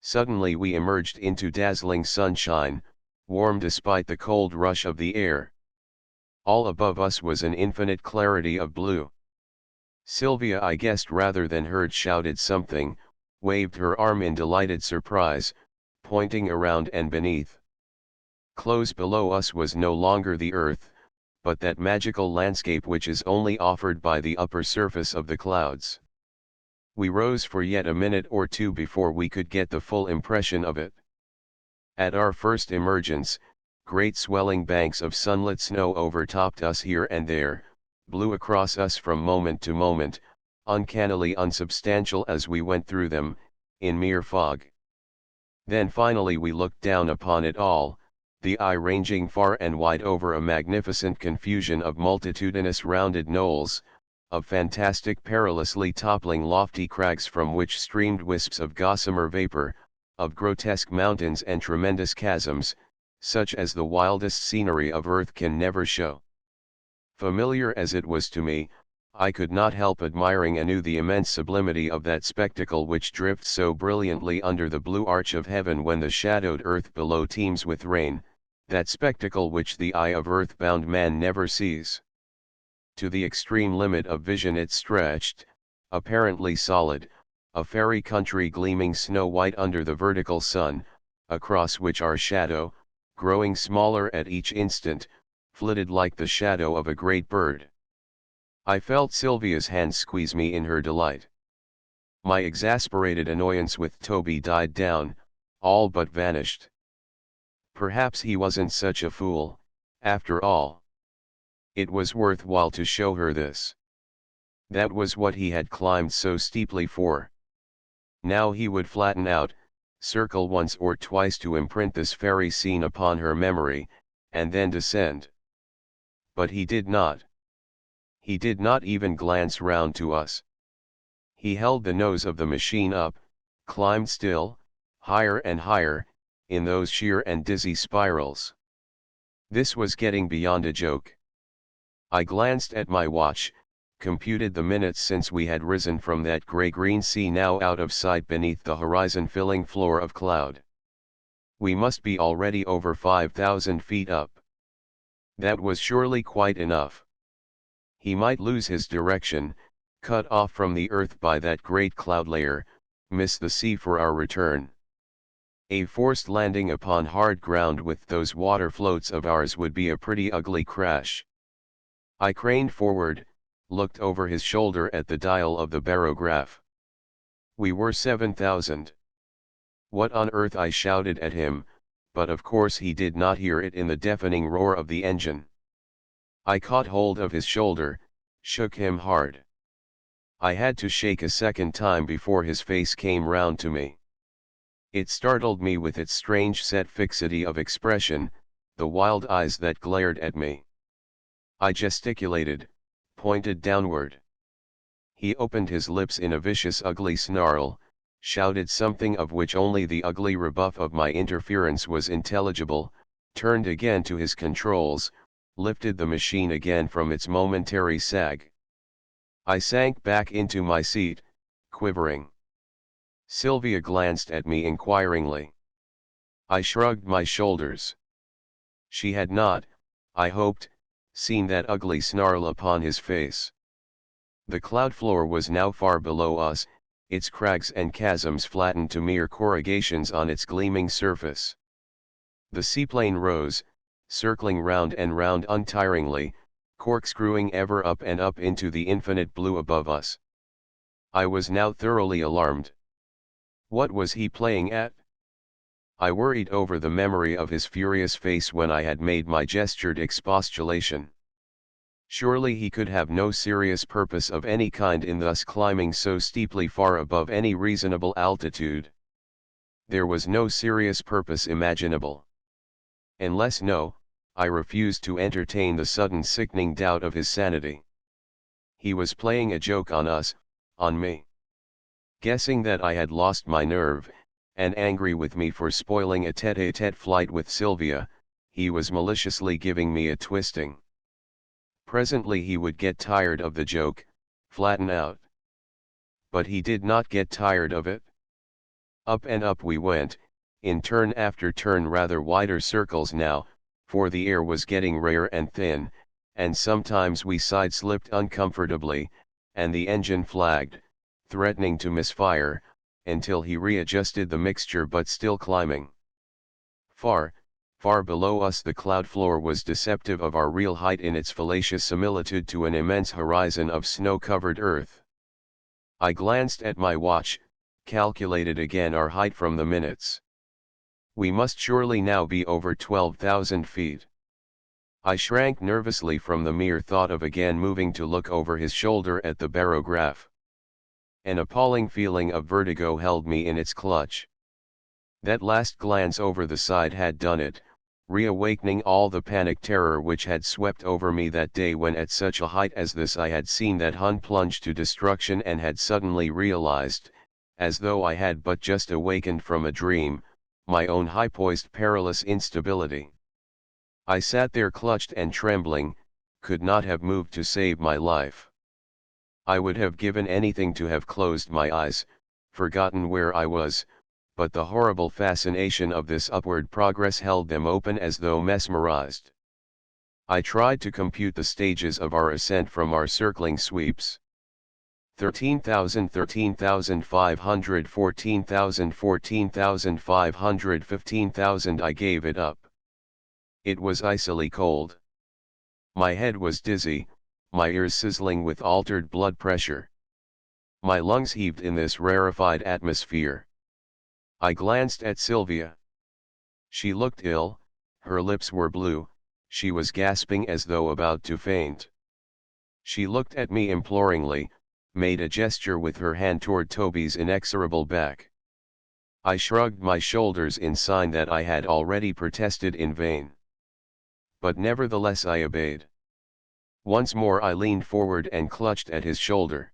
Speaker 1: Suddenly we emerged into dazzling sunshine, warm despite the cold rush of the air. All above us was an infinite clarity of blue. Sylvia, I guessed rather than heard, shouted something, waved her arm in delighted surprise, pointing around and beneath. Close below us was no longer the earth, but that magical landscape which is only offered by the upper surface of the clouds. We rose for yet a minute or two before we could get the full impression of it. At our first emergence, great swelling banks of sunlit snow overtopped us here and there, blew across us from moment to moment, uncannily unsubstantial as we went through them, in mere fog. Then finally we looked down upon it all, the eye ranging far and wide over a magnificent confusion of multitudinous rounded knolls, of fantastic perilously toppling lofty crags from which streamed wisps of gossamer vapor, of grotesque mountains and tremendous chasms, such as the wildest scenery of earth can never show. Familiar as it was to me, I could not help admiring anew the immense sublimity of that spectacle which drifts so brilliantly under the blue arch of heaven when the shadowed earth below teems with rain, that spectacle which the eye of earth-bound man never sees. To the extreme limit of vision it stretched, apparently solid, a fairy country gleaming snow-white under the vertical sun, across which our shadow, growing smaller at each instant, flitted like the shadow of a great bird. I felt Sylvia's hand squeeze me in her delight. My exasperated annoyance with Toby died down, all but vanished. Perhaps he wasn't such a fool, after all. It was worthwhile to show her this. That was what he had climbed so steeply for. Now he would flatten out, circle once or twice to imprint this fairy scene upon her memory, and then descend. But he did not. He did not even glance round to us. He held the nose of the machine up, climbed still, higher and higher, in those sheer and dizzy spirals. This was getting beyond a joke. I glanced at my watch, computed the minutes since we had risen from that grey-green sea now out of sight beneath the horizon-filling floor of cloud. We must be already over 5,000 feet up. That was surely quite enough. He might lose his direction, cut off from the earth by that great cloud layer, miss the sea for our return. A forced landing upon hard ground with those water floats of ours would be a pretty ugly crash. I craned forward, looked over his shoulder at the dial of the barograph. We were 7,000. What on earth, I shouted at him, but of course he did not hear it in the deafening roar of the engine. I caught hold of his shoulder, shook him hard. I had to shake a second time before his face came round to me. It startled me with its strange set fixity of expression, the wild eyes that glared at me. I gesticulated, pointed downward. He opened his lips in a vicious ugly snarl, shouted something of which only the ugly rebuff of my interference was intelligible, turned again to his controls, lifted the machine again from its momentary sag. I sank back into my seat, quivering. Sylvia glanced at me inquiringly. I shrugged my shoulders. She had not, I hoped, seen that ugly snarl upon his face. The cloud floor was now far below us, its crags and chasms flattened to mere corrugations on its gleaming surface. The seaplane rose, circling round and round untiringly, corkscrewing ever up and up into the infinite blue above us. I was now thoroughly alarmed. What was he playing at? I worried over the memory of his furious face when I had made my gestured expostulation. Surely he could have no serious purpose of any kind in thus climbing so steeply far above any reasonable altitude. There was no serious purpose imaginable. Unless I refused to entertain the sudden sickening doubt of his sanity. He was playing a joke on us, on me. Guessing that I had lost my nerve, and angry with me for spoiling a tete-a-tete flight with Sylvia, he was maliciously giving me a twisting. Presently he would get tired of the joke, flatten out. But he did not get tired of it. Up and up we went, in turn after turn rather wider circles now, for the air was getting rare and thin, and sometimes we side-slipped uncomfortably, and the engine flagged, threatening to misfire, until he readjusted the mixture but still climbing. Far, Far below us the cloud floor was deceptive of our real height in its fallacious similitude to an immense horizon of snow-covered earth. I glanced at my watch, calculated again our height from the minutes. We must surely now be over 12,000 feet. I shrank nervously from the mere thought of again moving to look over his shoulder at the barograph. An appalling feeling of vertigo held me in its clutch. That last glance over the side had done it, reawakening all the panic terror which had swept over me that day when at such a height as this I had seen that Hun plunge to destruction and had suddenly realized, as though I had but just awakened from a dream, my own high-poised perilous instability. I sat there clutched and trembling, could not have moved to save my life. I would have given anything to have closed my eyes, forgotten where I was, but the horrible fascination of this upward progress held them open as though mesmerized. I tried to compute the stages of our ascent from our circling sweeps. 13,000, 13,500, 14,000, 14,500, 15,000. I gave it up. It was icily cold. My head was dizzy, my ears sizzling with altered blood pressure. My lungs heaved in this rarefied atmosphere. I glanced at Sylvia. She looked ill, her lips were blue, she was gasping as though about to faint. She looked at me imploringly, made a gesture with her hand toward Toby's inexorable back. I shrugged my shoulders in sign that I had already protested in vain. But nevertheless I obeyed. Once more I leaned forward and clutched at his shoulder.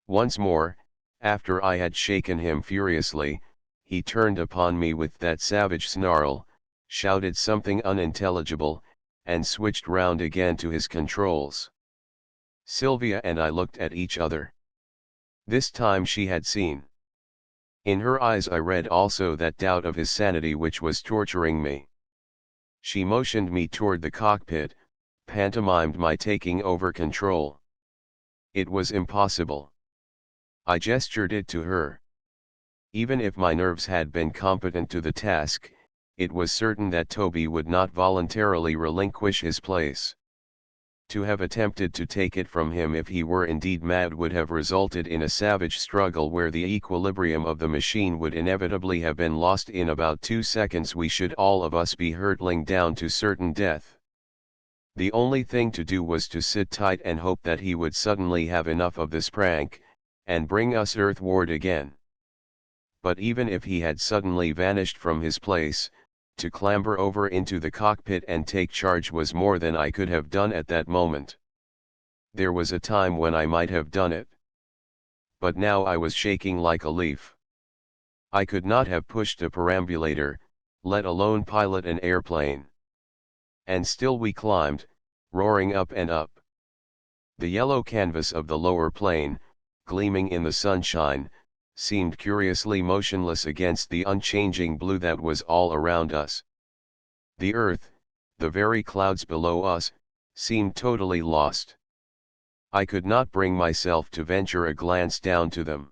Speaker 1: Once more, after I had shaken him furiously, he turned upon me with that savage snarl, shouted something unintelligible, and switched round again to his controls. Sylvia and I looked at each other. This time she had seen. In her eyes I read also that doubt of his sanity which was torturing me. She motioned me toward the cockpit, pantomimed my taking over control. It was impossible. I gestured it to her. Even if my nerves had been competent to the task, it was certain that Toby would not voluntarily relinquish his place. To have attempted to take it from him if he were indeed mad would have resulted in a savage struggle where the equilibrium of the machine would inevitably have been lost. In about 2 seconds we should all of us be hurtling down to certain death. The only thing to do was to sit tight and hope that he would suddenly have enough of this prank, and bring us earthward again. But even if he had suddenly vanished from his place, to clamber over into the cockpit and take charge was more than I could have done at that moment. There was a time when I might have done it. But now I was shaking like a leaf. I could not have pushed a perambulator, let alone pilot an airplane. And still we climbed, roaring up and up. The yellow canvas of the lower plane, gleaming in the sunshine, seemed curiously motionless against the unchanging blue that was all around us. The earth, the very clouds below us, seemed totally lost. I could not bring myself to venture a glance down to them.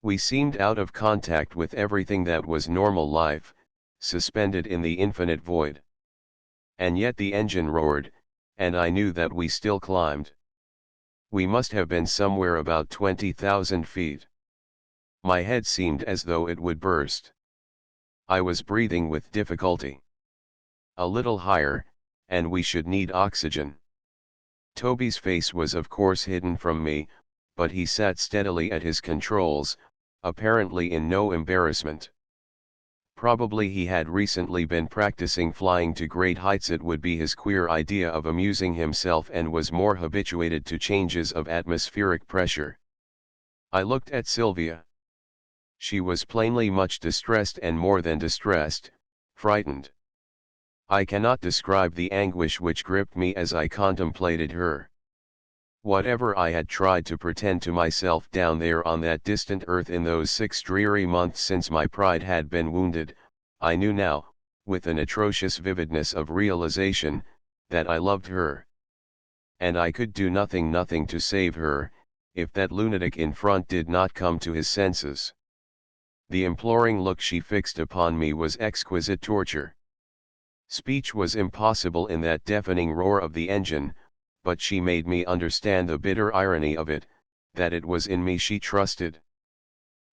Speaker 1: We seemed out of contact with everything that was normal life, suspended in the infinite void. And yet the engine roared, and I knew that we still climbed. We must have been somewhere about 20,000 feet. My head seemed as though it would burst. I was breathing with difficulty. A little higher, and we should need oxygen. Toby's face was of course hidden from me, but he sat steadily at his controls, apparently in no embarrassment. Probably he had recently been practicing flying to great heights. It would be his queer idea of amusing himself and was more habituated to changes of atmospheric pressure. I looked at Sylvia. She was plainly much distressed and more than distressed, frightened. I cannot describe the anguish which gripped me as I contemplated her. Whatever I had tried to pretend to myself down there on that distant earth in those 6 dreary months since my pride had been wounded, I knew now, with an atrocious vividness of realization, that I loved her. And I could do nothing to save her, if that lunatic in front did not come to his senses. The imploring look she fixed upon me was exquisite torture. Speech was impossible in that deafening roar of the engine, but she made me understand the bitter irony of it, that it was in me she trusted.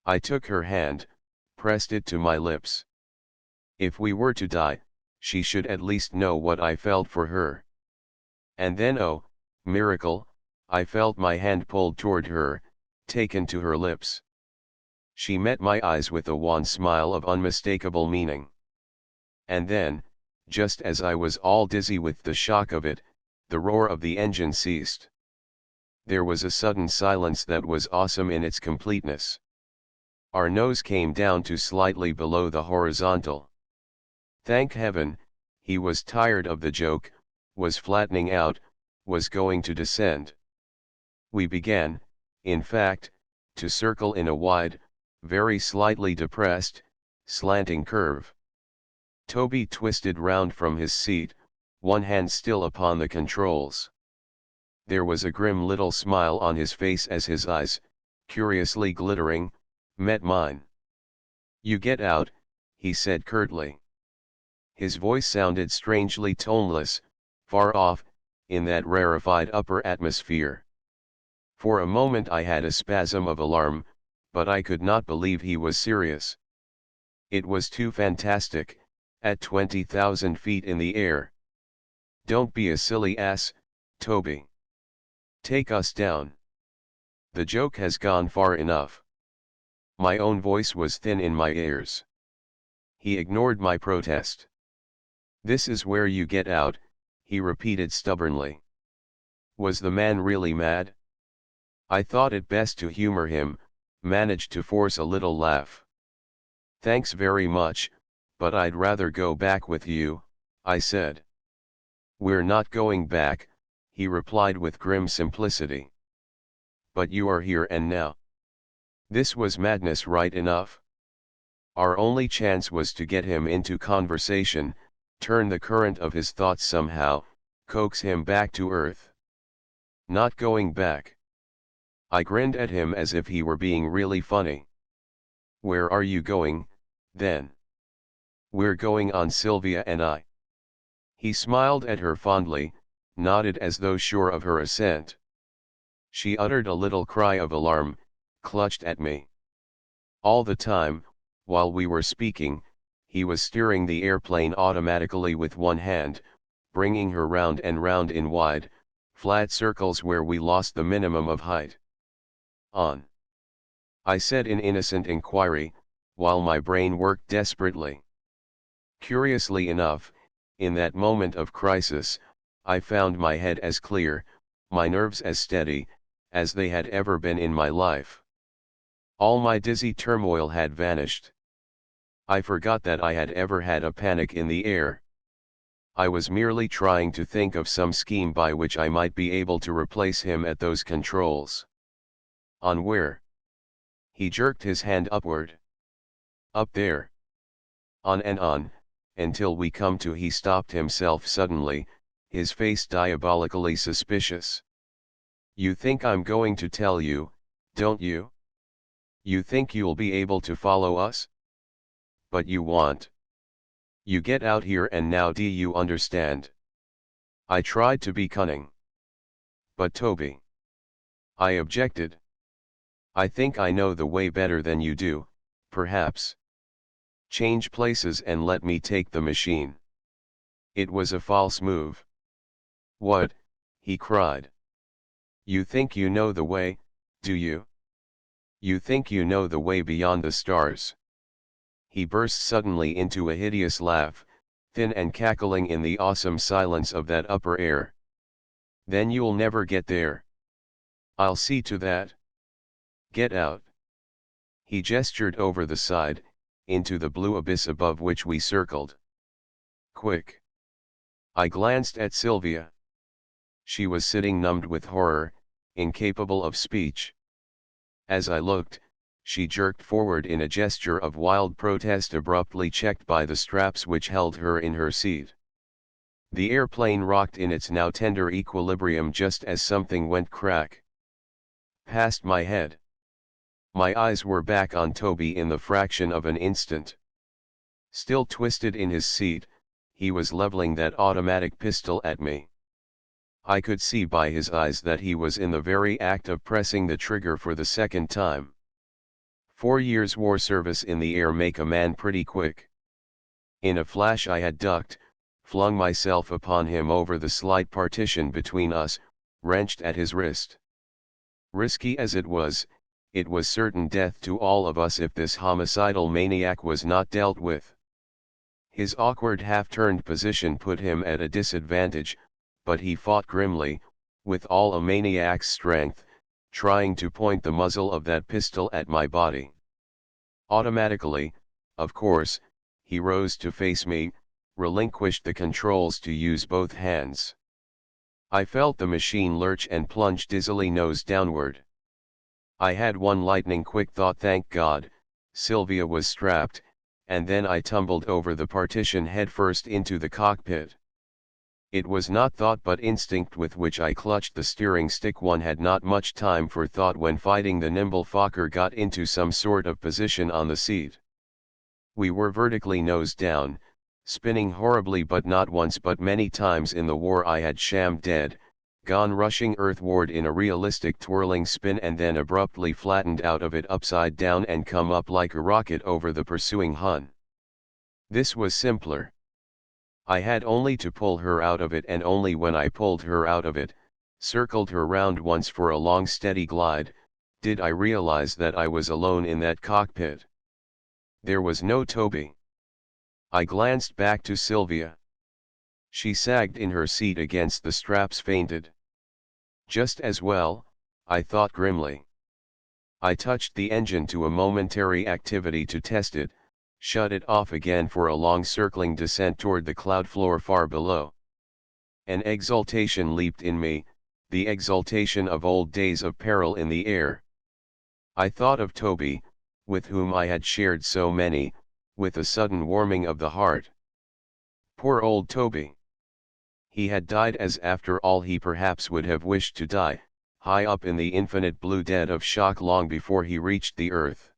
Speaker 1: I took her hand, pressed it to my lips. If we were to die, she should at least know what I felt for her. And then, oh, miracle, I felt my hand pulled toward her, taken to her lips. She met my eyes with a wan smile of unmistakable meaning. And then, just as I was all dizzy with the shock of it, the roar of the engine ceased. There was a sudden silence that was awesome in its completeness. Our nose came down to slightly below the horizontal. Thank heaven, he was tired of the joke, was flattening out, was going to descend. We began, in fact, to circle in a wide, very slightly depressed, slanting curve. Toby twisted round from his seat, one hand still upon the controls. There was a grim little smile on his face as his eyes, curiously glittering, met mine. "You get out," he said curtly. His voice sounded strangely toneless, far off, in that rarefied upper atmosphere. For a moment I had a spasm of alarm, but I could not believe he was serious. It was too fantastic, at 20,000 feet in the air. "Don't be a silly ass, Toby. Take us down. The joke has gone far enough." My own voice was thin in my ears. He ignored my protest. "This is where you get out," he repeated stubbornly. Was the man really mad? I thought it best to humor him, managed to force a little laugh. "Thanks very much, but I'd rather go back with you," I said. "We're not going back," he replied with grim simplicity. "But you are here and now." This was madness right enough. Our only chance was to get him into conversation, turn the current of his thoughts somehow, coax him back to earth. Not going back. I grinned at him as if he were being really funny. "Where are you going, then?" "We're going on, Sylvia and I." He smiled at her fondly, nodded as though sure of her assent. She uttered a little cry of alarm, clutched at me. All the time, while we were speaking, he was steering the airplane automatically with one hand, bringing her round and round in wide, flat circles where we lost the minimum of height. "On?" I said in innocent inquiry, while my brain worked desperately. Curiously enough, in that moment of crisis, I found my head as clear, my nerves as steady, as they had ever been in my life. All my dizzy turmoil had vanished. I forgot that I had ever had a panic in the air. I was merely trying to think of some scheme by which I might be able to replace him at those controls. "On where?" He jerked his hand upward. "Up there." On and on, until we come to— He stopped himself suddenly, his face diabolically suspicious. "You think I'm going to tell you, don't you? You think you'll be able to follow us? But you won't. You get out here and now, do you understand?" I tried to be cunning. "But Toby," I objected. "I think I know the way better than you do, perhaps. Change places and let me take the machine." It was a false move. "What?" he cried. "You think you know the way, do you? You think you know the way beyond the stars?" He burst suddenly into a hideous laugh, thin and cackling in the awesome silence of that upper air. "Then you'll never get there. I'll see to that. Get out." He gestured over the side, into the blue abyss above which we circled. "Quick." I glanced at Sylvia. She was sitting numbed with horror, incapable of speech. As I looked, she jerked forward in a gesture of wild protest, abruptly checked by the straps which held her in her seat. The airplane rocked in its now tender equilibrium just as something went crack past my head. My eyes were back on Toby in the fraction of an instant. Still twisted in his seat, he was leveling that automatic pistol at me. I could see by his eyes that he was in the very act of pressing the trigger for the second time. 4 years war service in the air make a man pretty quick. In a flash I had ducked, flung myself upon him over the slight partition between us, wrenched at his wrist. Risky as it was certain death to all of us if this homicidal maniac was not dealt with. His awkward half-turned position put him at a disadvantage, but he fought grimly, with all a maniac's strength, trying to point the muzzle of that pistol at my body. Automatically, of course, he rose to face me, relinquished the controls to use both hands. I felt the machine lurch and plunge dizzily nose downward. I had one lightning-quick thought, thank God, Sylvia was strapped, and then I tumbled over the partition headfirst into the cockpit. It was not thought but instinct with which I clutched the steering stick. One had not much time for thought when fighting the nimble Fokker got into some sort of position on the seat. We were vertically nose down, spinning horribly, but not once but many times in the war I had shammed dead, gone rushing earthward in a realistic twirling spin and then abruptly flattened out of it upside down and come up like a rocket over the pursuing Hun. This was simpler. I had only to pull her out of it, and only when I pulled her out of it, circled her round once for a long steady glide, did I realize that I was alone in that cockpit. There was no Toby. I glanced back to Sylvia. She sagged in her seat against the straps, fainted. Just as well, I thought grimly. I touched the engine to a momentary activity to test it, shut it off again for a long circling descent toward the cloud floor far below. An exultation leaped in me, the exultation of old days of peril in the air. I thought of Toby, with whom I had shared so many, with a sudden warming of the heart. Poor old Toby! He had died as after all he perhaps would have wished to die, high up in the infinite blue dead of shock long before he reached the earth.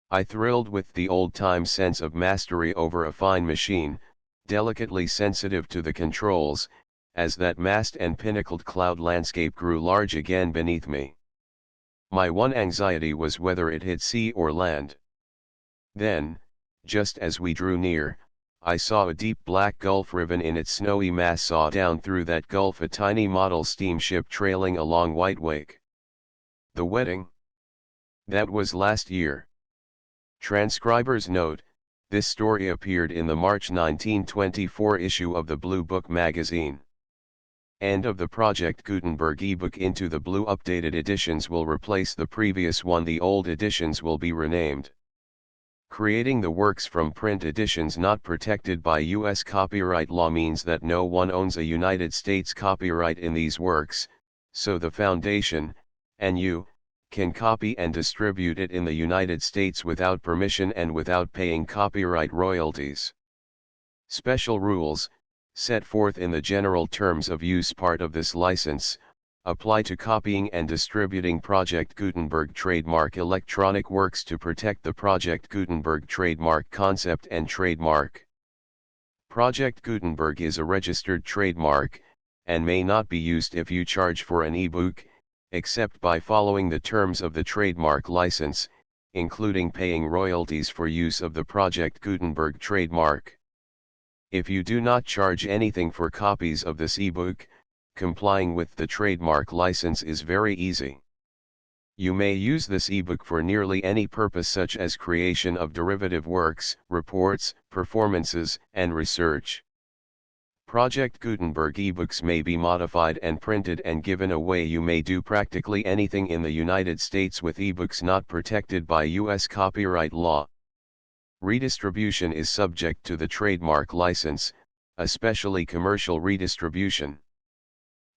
Speaker 1: I thrilled with the old-time sense of mastery over a fine machine, delicately sensitive to the controls, as that massed and pinnacled cloud landscape grew large again beneath me. My one anxiety was whether it hit sea or land. Then, just as we drew near, I saw a deep black gulf riven in its snowy mass, saw down through that gulf a tiny model steamship trailing a long white wake. The wedding? That was last year. Transcriber's note: this story appeared in the March 1924 issue of the Blue Book magazine. End of the Project Gutenberg ebook. Into the blue updated editions will replace the previous one. The old editions will be renamed. Creating the works from print editions not protected by U.S. copyright law means that no one owns a United States copyright in these works, so the Foundation, and you, can copy and distribute it in the United States without permission and without paying copyright royalties. Special rules, set forth in the general terms of use part of this license, apply to copying and distributing Project Gutenberg trademark electronic works to protect the Project Gutenberg trademark concept and trademark. Project Gutenberg is a registered trademark, and may not be used if you charge for an ebook, except by following the terms of the trademark license, including paying royalties for use of the Project Gutenberg trademark. If you do not charge anything for copies of this ebook, complying with the trademark license is very easy. You may use this ebook for nearly any purpose, such as creation of derivative works, reports, performances, and research. Project Gutenberg ebooks may be modified and printed and given away. You may do practically anything in the United States with ebooks not protected by U.S. copyright law. Redistribution is subject to the trademark license, especially commercial redistribution.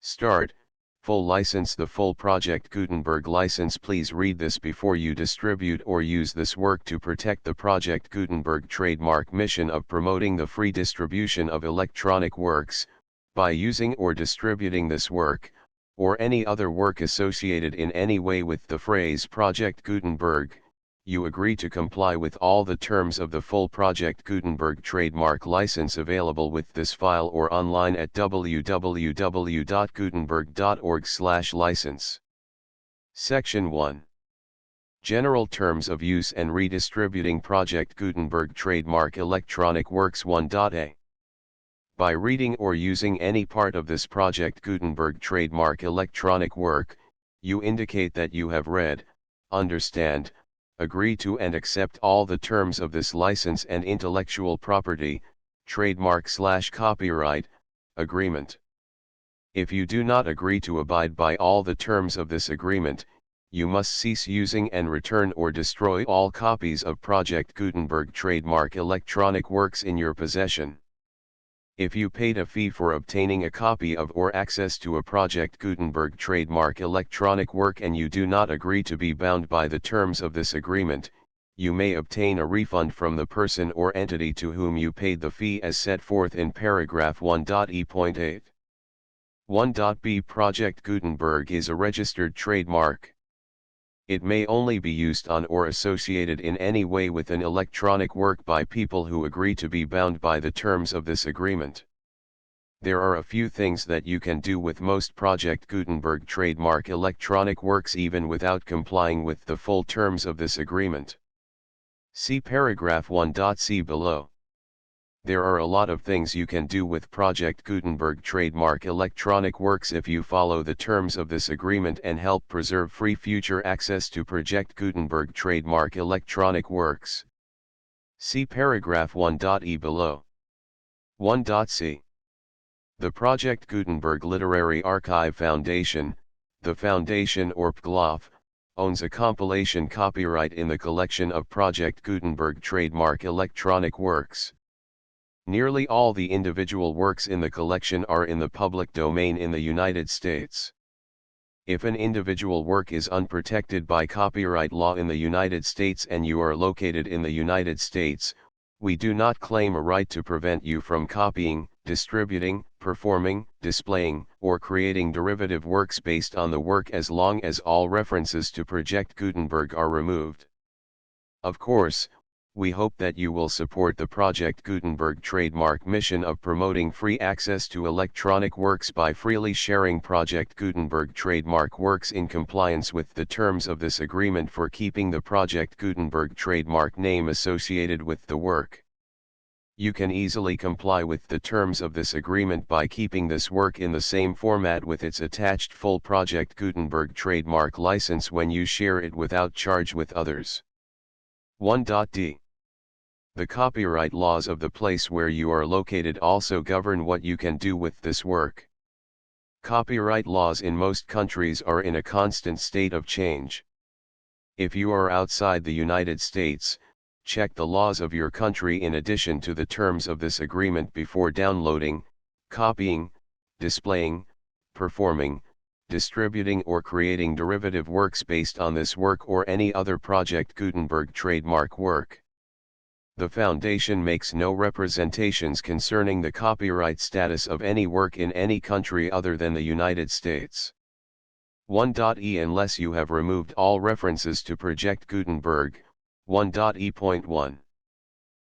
Speaker 1: Start, full license. The full Project Gutenberg license. Please read this before you distribute or use this work to protect the Project Gutenberg trademark mission of promoting the free distribution of electronic works. By using or distributing this work, or any other work associated in any way with the phrase Project Gutenberg, you agree to comply with all the terms of the full Project Gutenberg trademark license available with this file or online at www.gutenberg.org/license. Section 1. General Terms of Use and Redistributing Project Gutenberg Trademark Electronic Works 1.a. By reading or using any part of this Project Gutenberg trademark electronic work, you indicate that you have read, understand, agree to and accept all the terms of this license and intellectual property, trademark/copyright, agreement. If you do not agree to abide by all the terms of this agreement, you must cease using and return or destroy all copies of Project Gutenberg trademark electronic works in your possession. If you paid a fee for obtaining a copy of or access to a Project Gutenberg trademark electronic work and you do not agree to be bound by the terms of this agreement, you may obtain a refund from the person or entity to whom you paid the fee as set forth in paragraph 1.e.8. 1.b Project Gutenberg is a registered trademark. It may only be used on or associated in any way with an electronic work by people who agree to be bound by the terms of this agreement. There are a few things that you can do with most Project Gutenberg trademark electronic works even without complying with the full terms of this agreement. See paragraph 1.c below. There are a lot of things you can do with Project Gutenberg trademark electronic works if you follow the terms of this agreement and help preserve free future access to Project Gutenberg trademark electronic works. See paragraph 1.e below. 1.c. The Project Gutenberg Literary Archive Foundation, the Foundation or PGLOF, owns a compilation copyright in the collection of Project Gutenberg trademark electronic works. Nearly all the individual works in the collection are in the public domain in the United States. If an individual work is unprotected by copyright law in the United States and you are located in the United States, we do not claim a right to prevent you from copying, distributing, performing, displaying, or creating derivative works based on the work as long as all references to Project Gutenberg are removed. Of course, we hope that you will support the Project Gutenberg trademark mission of promoting free access to electronic works by freely sharing Project Gutenberg trademark works in compliance with the terms of this agreement for keeping the Project Gutenberg trademark name associated with the work. You can easily comply with the terms of this agreement by keeping this work in the same format with its attached full Project Gutenberg trademark license when you share it without charge with others. 1.d. The copyright laws of the place where you are located also govern what you can do with this work. Copyright laws in most countries are in a constant state of change. If you are outside the United States, check the laws of your country in addition to the terms of this agreement before downloading, copying, displaying, performing, distributing or creating derivative works based on this work or any other Project Gutenberg trademark work. The Foundation makes no representations concerning the copyright status of any work in any country other than the United States. 1.e Unless you have removed all references to Project Gutenberg, 1.e.1.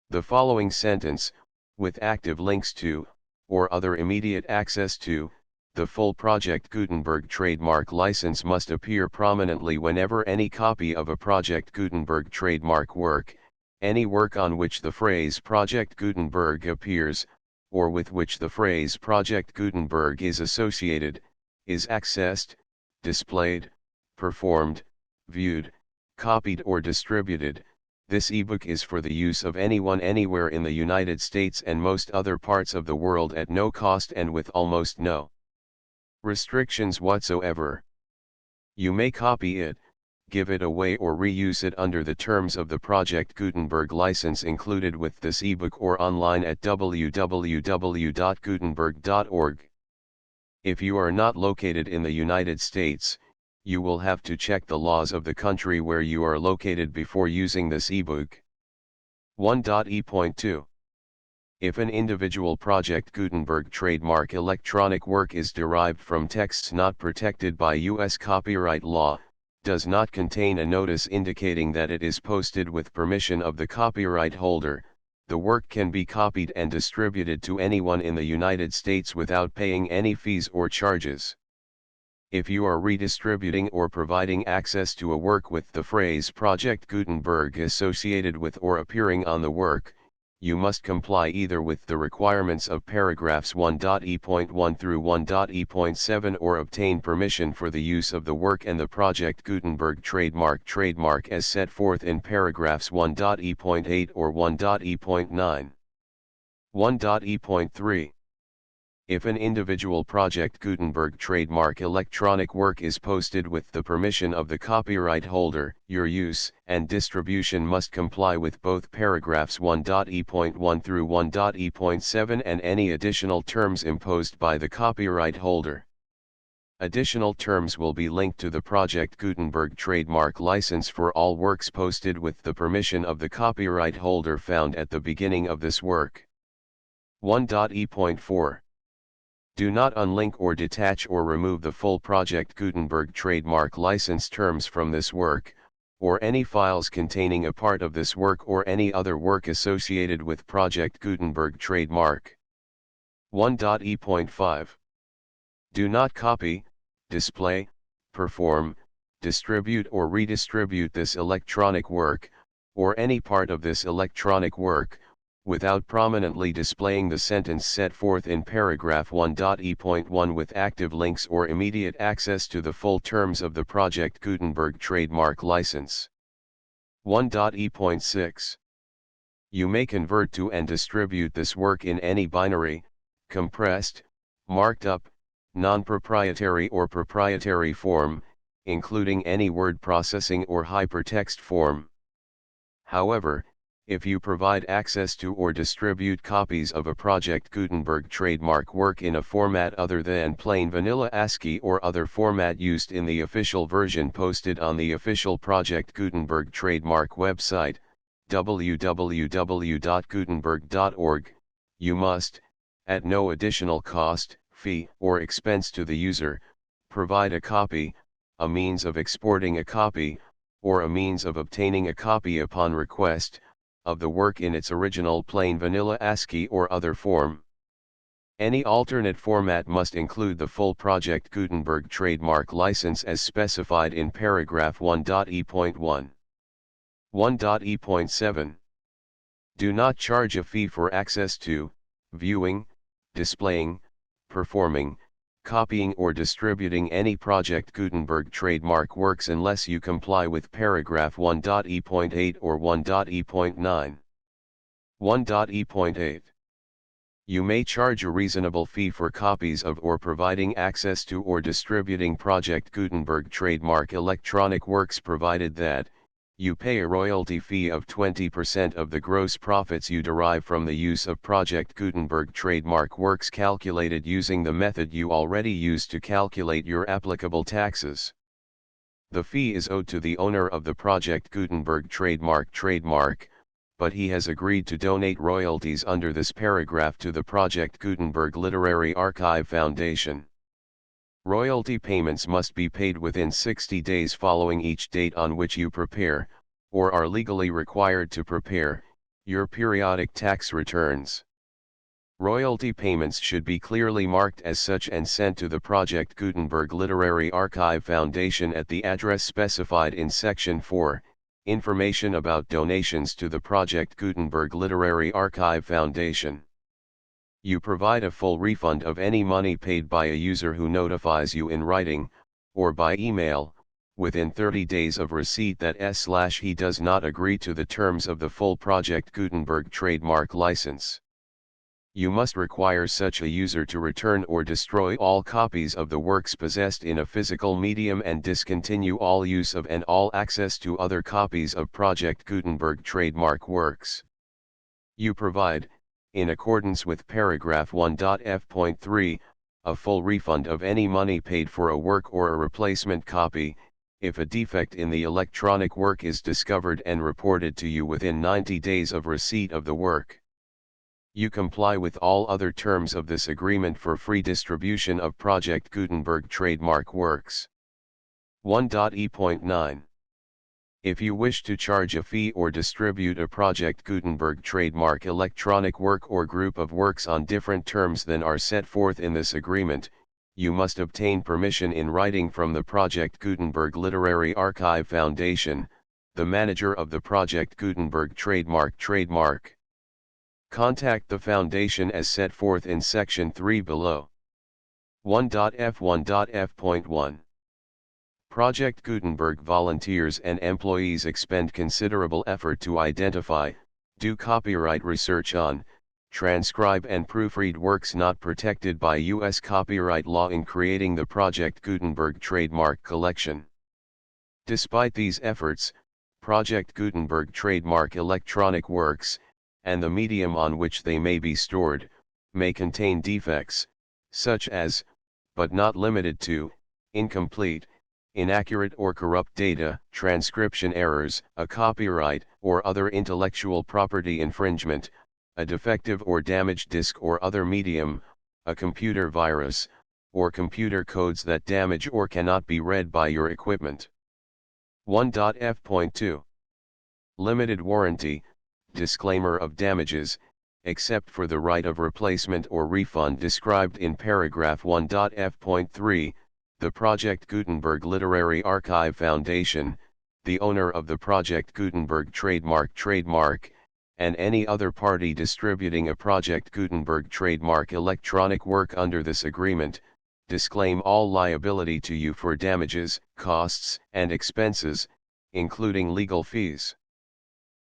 Speaker 1: The following sentence, with active links to, or other immediate access to, the full Project Gutenberg trademark license must appear prominently whenever any copy of a Project Gutenberg trademark work, any work on which the phrase Project Gutenberg appears, or with which the phrase Project Gutenberg is associated, is accessed, displayed, performed, viewed, copied or distributed. This ebook is for the use of anyone anywhere in the United States and most other parts of the world at no cost and with almost no restrictions whatsoever. You may copy it, give it away or reuse it under the terms of the Project Gutenberg license included with this ebook or online at www.gutenberg.org. If you are not located in the United States, you will have to check the laws of the country where you are located before using this ebook. 1.e.2. If an individual Project Gutenberg trademark electronic work is derived from texts not protected by U.S. copyright law, does not contain a notice indicating that it is posted with permission of the copyright holder, the work can be copied and distributed to anyone in the United States without paying any fees or charges. If you are redistributing or providing access to a work with the phrase Project Gutenberg associated with or appearing on the work, you must comply either with the requirements of paragraphs 1.e.1 through 1.e.7 or obtain permission for the use of the work and the Project Gutenberg trademark as set forth in paragraphs 1.e.8 or 1.e.9. 1.e.3. If an individual Project Gutenberg trademark electronic work is posted with the permission of the copyright holder, your use and distribution must comply with both paragraphs 1.e.1 through 1.e.7 and any additional terms imposed by the copyright holder. Additional terms will be linked to the Project Gutenberg trademark license for all works posted with the permission of the copyright holder found at the beginning of this work. 1.e.4. Do not unlink or detach or remove the full Project Gutenberg trademark license terms from this work, or any files containing a part of this work or any other work associated with Project Gutenberg trademark. 1.e.5. Do not copy, display, perform, distribute or redistribute this electronic work, or any part of this electronic work, without prominently displaying the sentence set forth in paragraph 1.e.1 with active links or immediate access to the full terms of the Project Gutenberg trademark license. 1.e.6. You may convert to and distribute this work in any binary, compressed, marked up, non-proprietary or proprietary form, including any word processing or hypertext form. However, if you provide access to or distribute copies of a Project Gutenberg trademark work in a format other than plain vanilla ASCII or other format used in the official version posted on the official Project Gutenberg trademark website, www.gutenberg.org, you must, at no additional cost, fee, or expense to the user, provide a copy, a means of exporting a copy, or a means of obtaining a copy upon request, of the work in its original plain vanilla ASCII or other form. Any alternate format must include the full Project Gutenberg trademark license as specified in paragraph 1.e.1. 1.e.7. Do not charge a fee for access to, viewing, displaying, performing, copying or distributing any Project Gutenberg trademark works unless you comply with paragraph 1.e.8 or 1.e.9. 1.e.8. You may charge a reasonable fee for copies of or providing access to or distributing Project Gutenberg trademark electronic works provided that, you pay a royalty fee of 20% of the gross profits you derive from the use of Project Gutenberg trademark works calculated using the method you already use to calculate your applicable taxes. The fee is owed to the owner of the Project Gutenberg trademark, but he has agreed to donate royalties under this paragraph to the Project Gutenberg Literary Archive Foundation. Royalty payments must be paid within 60 days following each date on which you prepare, or are legally required to prepare, your periodic tax returns. Royalty payments should be clearly marked as such and sent to the Project Gutenberg Literary Archive Foundation at the address specified in Section 4, Information about donations to the Project Gutenberg Literary Archive Foundation. You provide a full refund of any money paid by a user who notifies you in writing, or by email, within 30 days of receipt that he does not agree to the terms of the full Project Gutenberg trademark license. You must require such a user to return or destroy all copies of the works possessed in a physical medium and discontinue all use of and all access to other copies of Project Gutenberg trademark works. You provide, in accordance with paragraph 1.f.3, a full refund of any money paid for a work or a replacement copy, if a defect in the electronic work is discovered and reported to you within 90 days of receipt of the work. You comply with all other terms of this agreement for free distribution of Project Gutenberg trademark works. 1.e.9. If you wish to charge a fee or distribute a Project Gutenberg trademark electronic work or group of works on different terms than are set forth in this agreement, you must obtain permission in writing from the Project Gutenberg Literary Archive Foundation, the manager of the Project Gutenberg trademark. Contact the Foundation as set forth in Section 3 below. 1.f1.f.1. Project Gutenberg volunteers and employees expend considerable effort to identify, do copyright research on, transcribe and proofread works not protected by U.S. copyright law in creating the Project Gutenberg trademark collection. Despite these efforts, Project Gutenberg trademark electronic works, and the medium on which they may be stored, may contain defects, such as, but not limited to, incomplete, inaccurate or corrupt data, transcription errors, a copyright or other intellectual property infringement, a defective or damaged disk or other medium, a computer virus, or computer codes that damage or cannot be read by your equipment. 1.f.2. Limited warranty, disclaimer of damages, except for the right of replacement or refund described in paragraph 1.f.3. The Project Gutenberg Literary Archive Foundation, the owner of the Project Gutenberg trademark, and any other party distributing a Project Gutenberg trademark electronic work under this agreement, disclaim all liability to you for damages, costs, and expenses, including legal fees.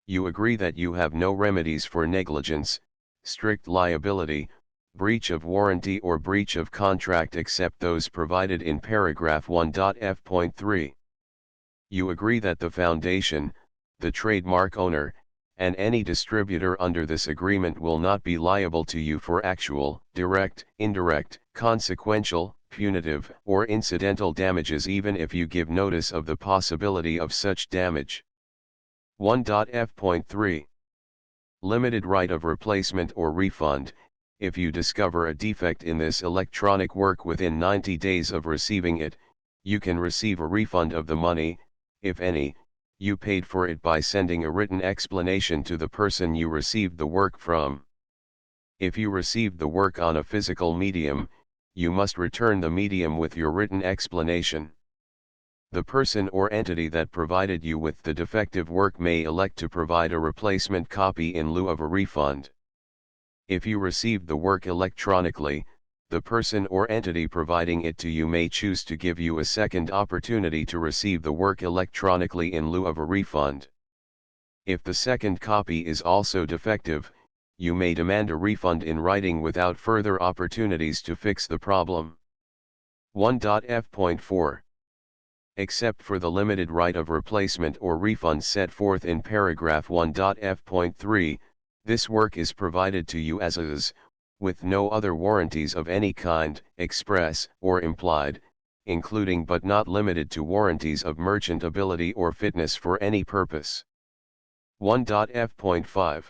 Speaker 1: You agree that you have no remedies for negligence, strict liability, breach of warranty or breach of contract except those provided in paragraph 1.f.3. You agree that the Foundation, the trademark owner, and any distributor under this agreement will not be liable to you for actual, direct, indirect, consequential, punitive, or incidental damages even if you give notice of the possibility of such damage. 1.f.3. Limited right of replacement or refund. If you discover a defect in this electronic work within 90 days of receiving it, you can receive a refund of the money, if any, you paid for it by sending a written explanation to the person you received the work from. If you received the work on a physical medium, you must return the medium with your written explanation. The person or entity that provided you with the defective work may elect to provide a replacement copy in lieu of a refund. If you received the work electronically, the person or entity providing it to you may choose to give you a second opportunity to receive the work electronically in lieu of a refund. If the second copy is also defective, you may demand a refund in writing without further opportunities to fix the problem. 1.f.4. Except for the limited right of replacement or refund set forth in paragraph 1.f.3, this work is provided to you as is, with no other warranties of any kind, express or implied, including but not limited to warranties of merchantability or fitness for any purpose. 1.f.5.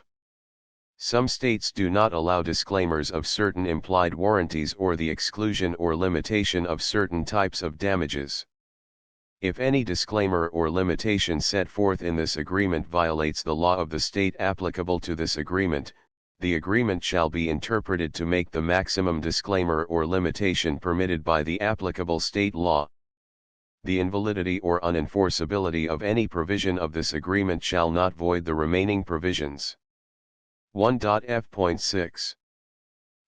Speaker 1: Some states do not allow disclaimers of certain implied warranties or the exclusion or limitation of certain types of damages. If any disclaimer or limitation set forth in this agreement violates the law of the state applicable to this agreement, the agreement shall be interpreted to make the maximum disclaimer or limitation permitted by the applicable state law. The invalidity or unenforceability of any provision of this agreement shall not void the remaining provisions. 1.f.6.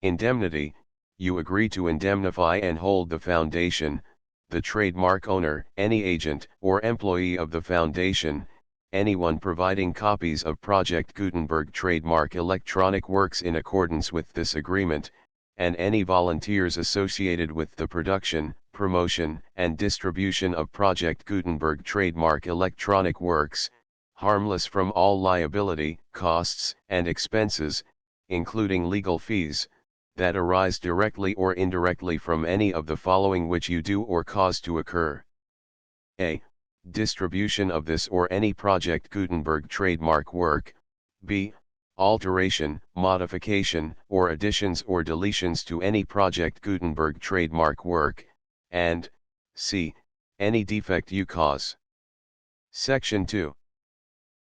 Speaker 1: Indemnity. You agree to indemnify and hold the Foundation, the trademark owner, any agent or employee of the Foundation, anyone providing copies of Project Gutenberg trademark electronic works in accordance with this agreement, and any volunteers associated with the production, promotion, and distribution of Project Gutenberg trademark electronic works, harmless from all liability, costs, and expenses, including legal fees, that arise directly or indirectly from any of the following which you do or cause to occur. A. Distribution of this or any Project Gutenberg trademark work. B. Alteration, modification, or additions or deletions to any Project Gutenberg trademark work. And C. any defect you cause. Section 2.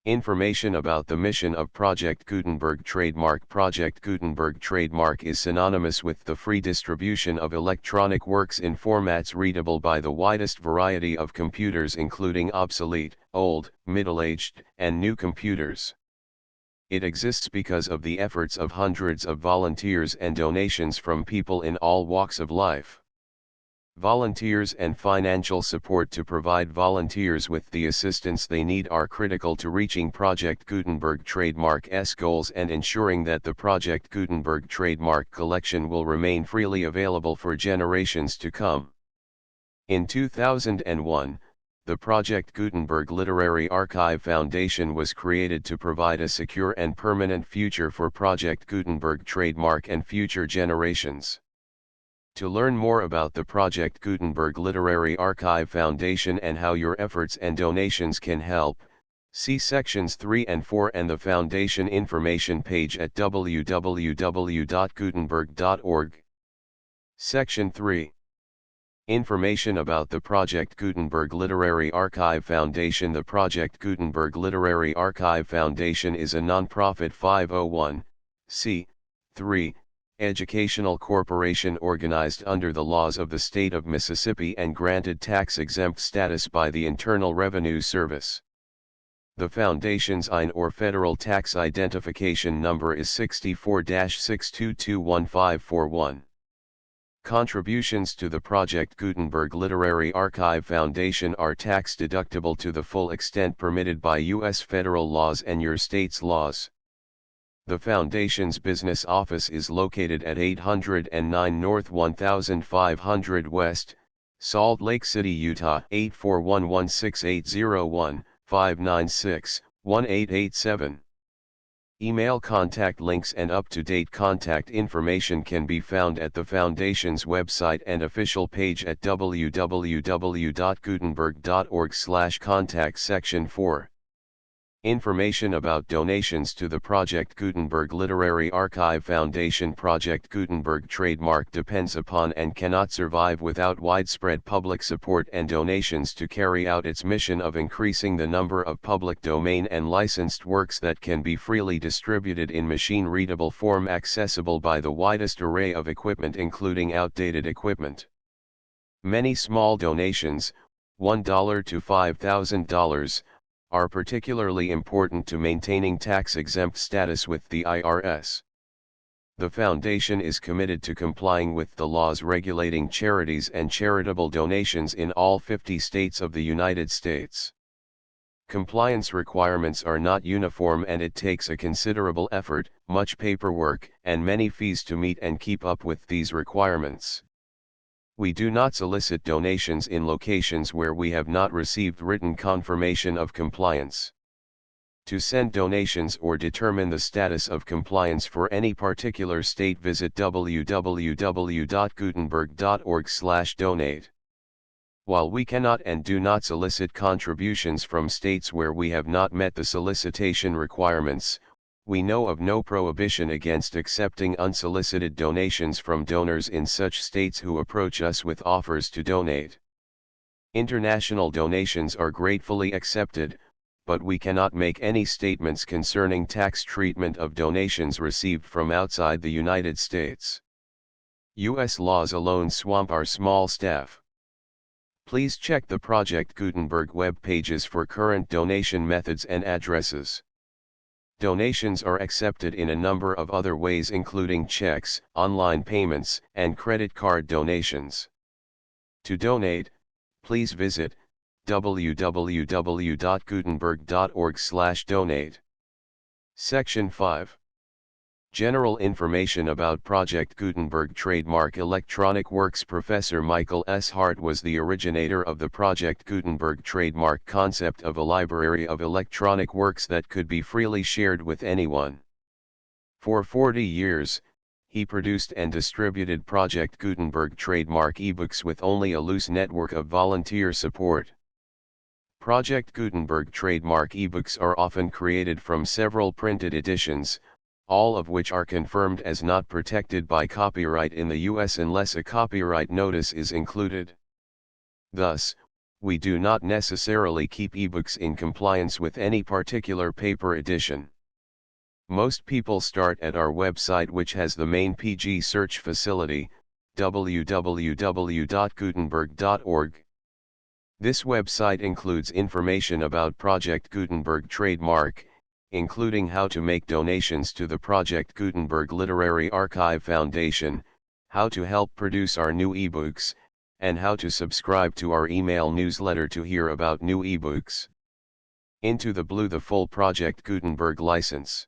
Speaker 1: Information about the mission of Project Gutenberg trademark. Project Gutenberg trademark is synonymous with the free distribution of electronic works in formats readable by the widest variety of computers, including obsolete, old, middle-aged, and new computers. It exists because of the efforts of hundreds of volunteers and donations from people in all walks of life. Volunteers and financial support to provide volunteers with the assistance they need are critical to reaching Project Gutenberg trademark's goals and ensuring that the Project Gutenberg trademark collection will remain freely available for generations to come. In 2001, the Project Gutenberg Literary Archive Foundation was created to provide a secure and permanent future for Project Gutenberg trademark and future generations. To learn more about the Project Gutenberg Literary Archive Foundation and how your efforts and donations can help, see sections 3 and 4 and the Foundation information page at www.gutenberg.org. Section 3. Information about the Project Gutenberg Literary Archive Foundation. The Project Gutenberg Literary Archive Foundation is a non-profit 501(c)(3) educational corporation organized under the laws of the state of Mississippi and granted tax-exempt status by the Internal Revenue Service. The Foundation's IN or Federal Tax Identification Number is 64-6221541. Contributions to the Project Gutenberg Literary Archive Foundation are tax-deductible to the full extent permitted by U.S. federal laws and your state's laws. The Foundation's business office is located at 809 North 1500 West, Salt Lake City, Utah 841-16801-596-1887. Email contact links and up-to-date contact information can be found at the Foundation's website and official page at www.gutenberg.org/contact. Section 4. Information about donations to the Project Gutenberg Literary Archive Foundation. Project Gutenberg trademark depends upon and cannot survive without widespread public support and donations to carry out its mission of increasing the number of public domain and licensed works that can be freely distributed in machine-readable form accessible by the widest array of equipment, including outdated equipment. Many small donations, $1 to $5,000, are particularly important to maintaining tax-exempt status with the IRS. The Foundation is committed to complying with the laws regulating charities and charitable donations in all 50 states of the United States. Compliance requirements are not uniform and it takes a considerable effort, much paperwork, and many fees to meet and keep up with these requirements. We do not solicit donations in locations where we have not received written confirmation of compliance. To send donations or determine the status of compliance for any particular state, visit www.gutenberg.org/donate. While we cannot and do not solicit contributions from states where we have not met the solicitation requirements, we know of no prohibition against accepting unsolicited donations from donors in such states who approach us with offers to donate. International donations are gratefully accepted, but we cannot make any statements concerning tax treatment of donations received from outside the United States. U.S. laws alone swamp our small staff. Please check the Project Gutenberg web pages for current donation methods and addresses. Donations are accepted in a number of other ways, including checks, online payments, and credit card donations. To donate, please visit www.gutenberg.org/donate. Section 5. General information about Project Gutenberg trademark electronic works. Professor Michael S. Hart was the originator of the Project Gutenberg trademark concept of a library of electronic works that could be freely shared with anyone. For 40 years, he produced and distributed Project Gutenberg trademark ebooks with only a loose network of volunteer support. Project Gutenberg trademark ebooks are often created from several printed editions, all of which are confirmed as not protected by copyright in the U.S. unless a copyright notice is included. Thus, We do not necessarily keep ebooks in compliance with any particular paper edition. Most people start at our website, which has the main PG search facility, www.gutenberg.org. This website includes information about Project Gutenberg trademark, including how to make donations to the Project Gutenberg Literary Archive Foundation, how to help produce our new ebooks, and how to subscribe to our email newsletter to hear about new ebooks. Into the Blue, the full Project Gutenberg license.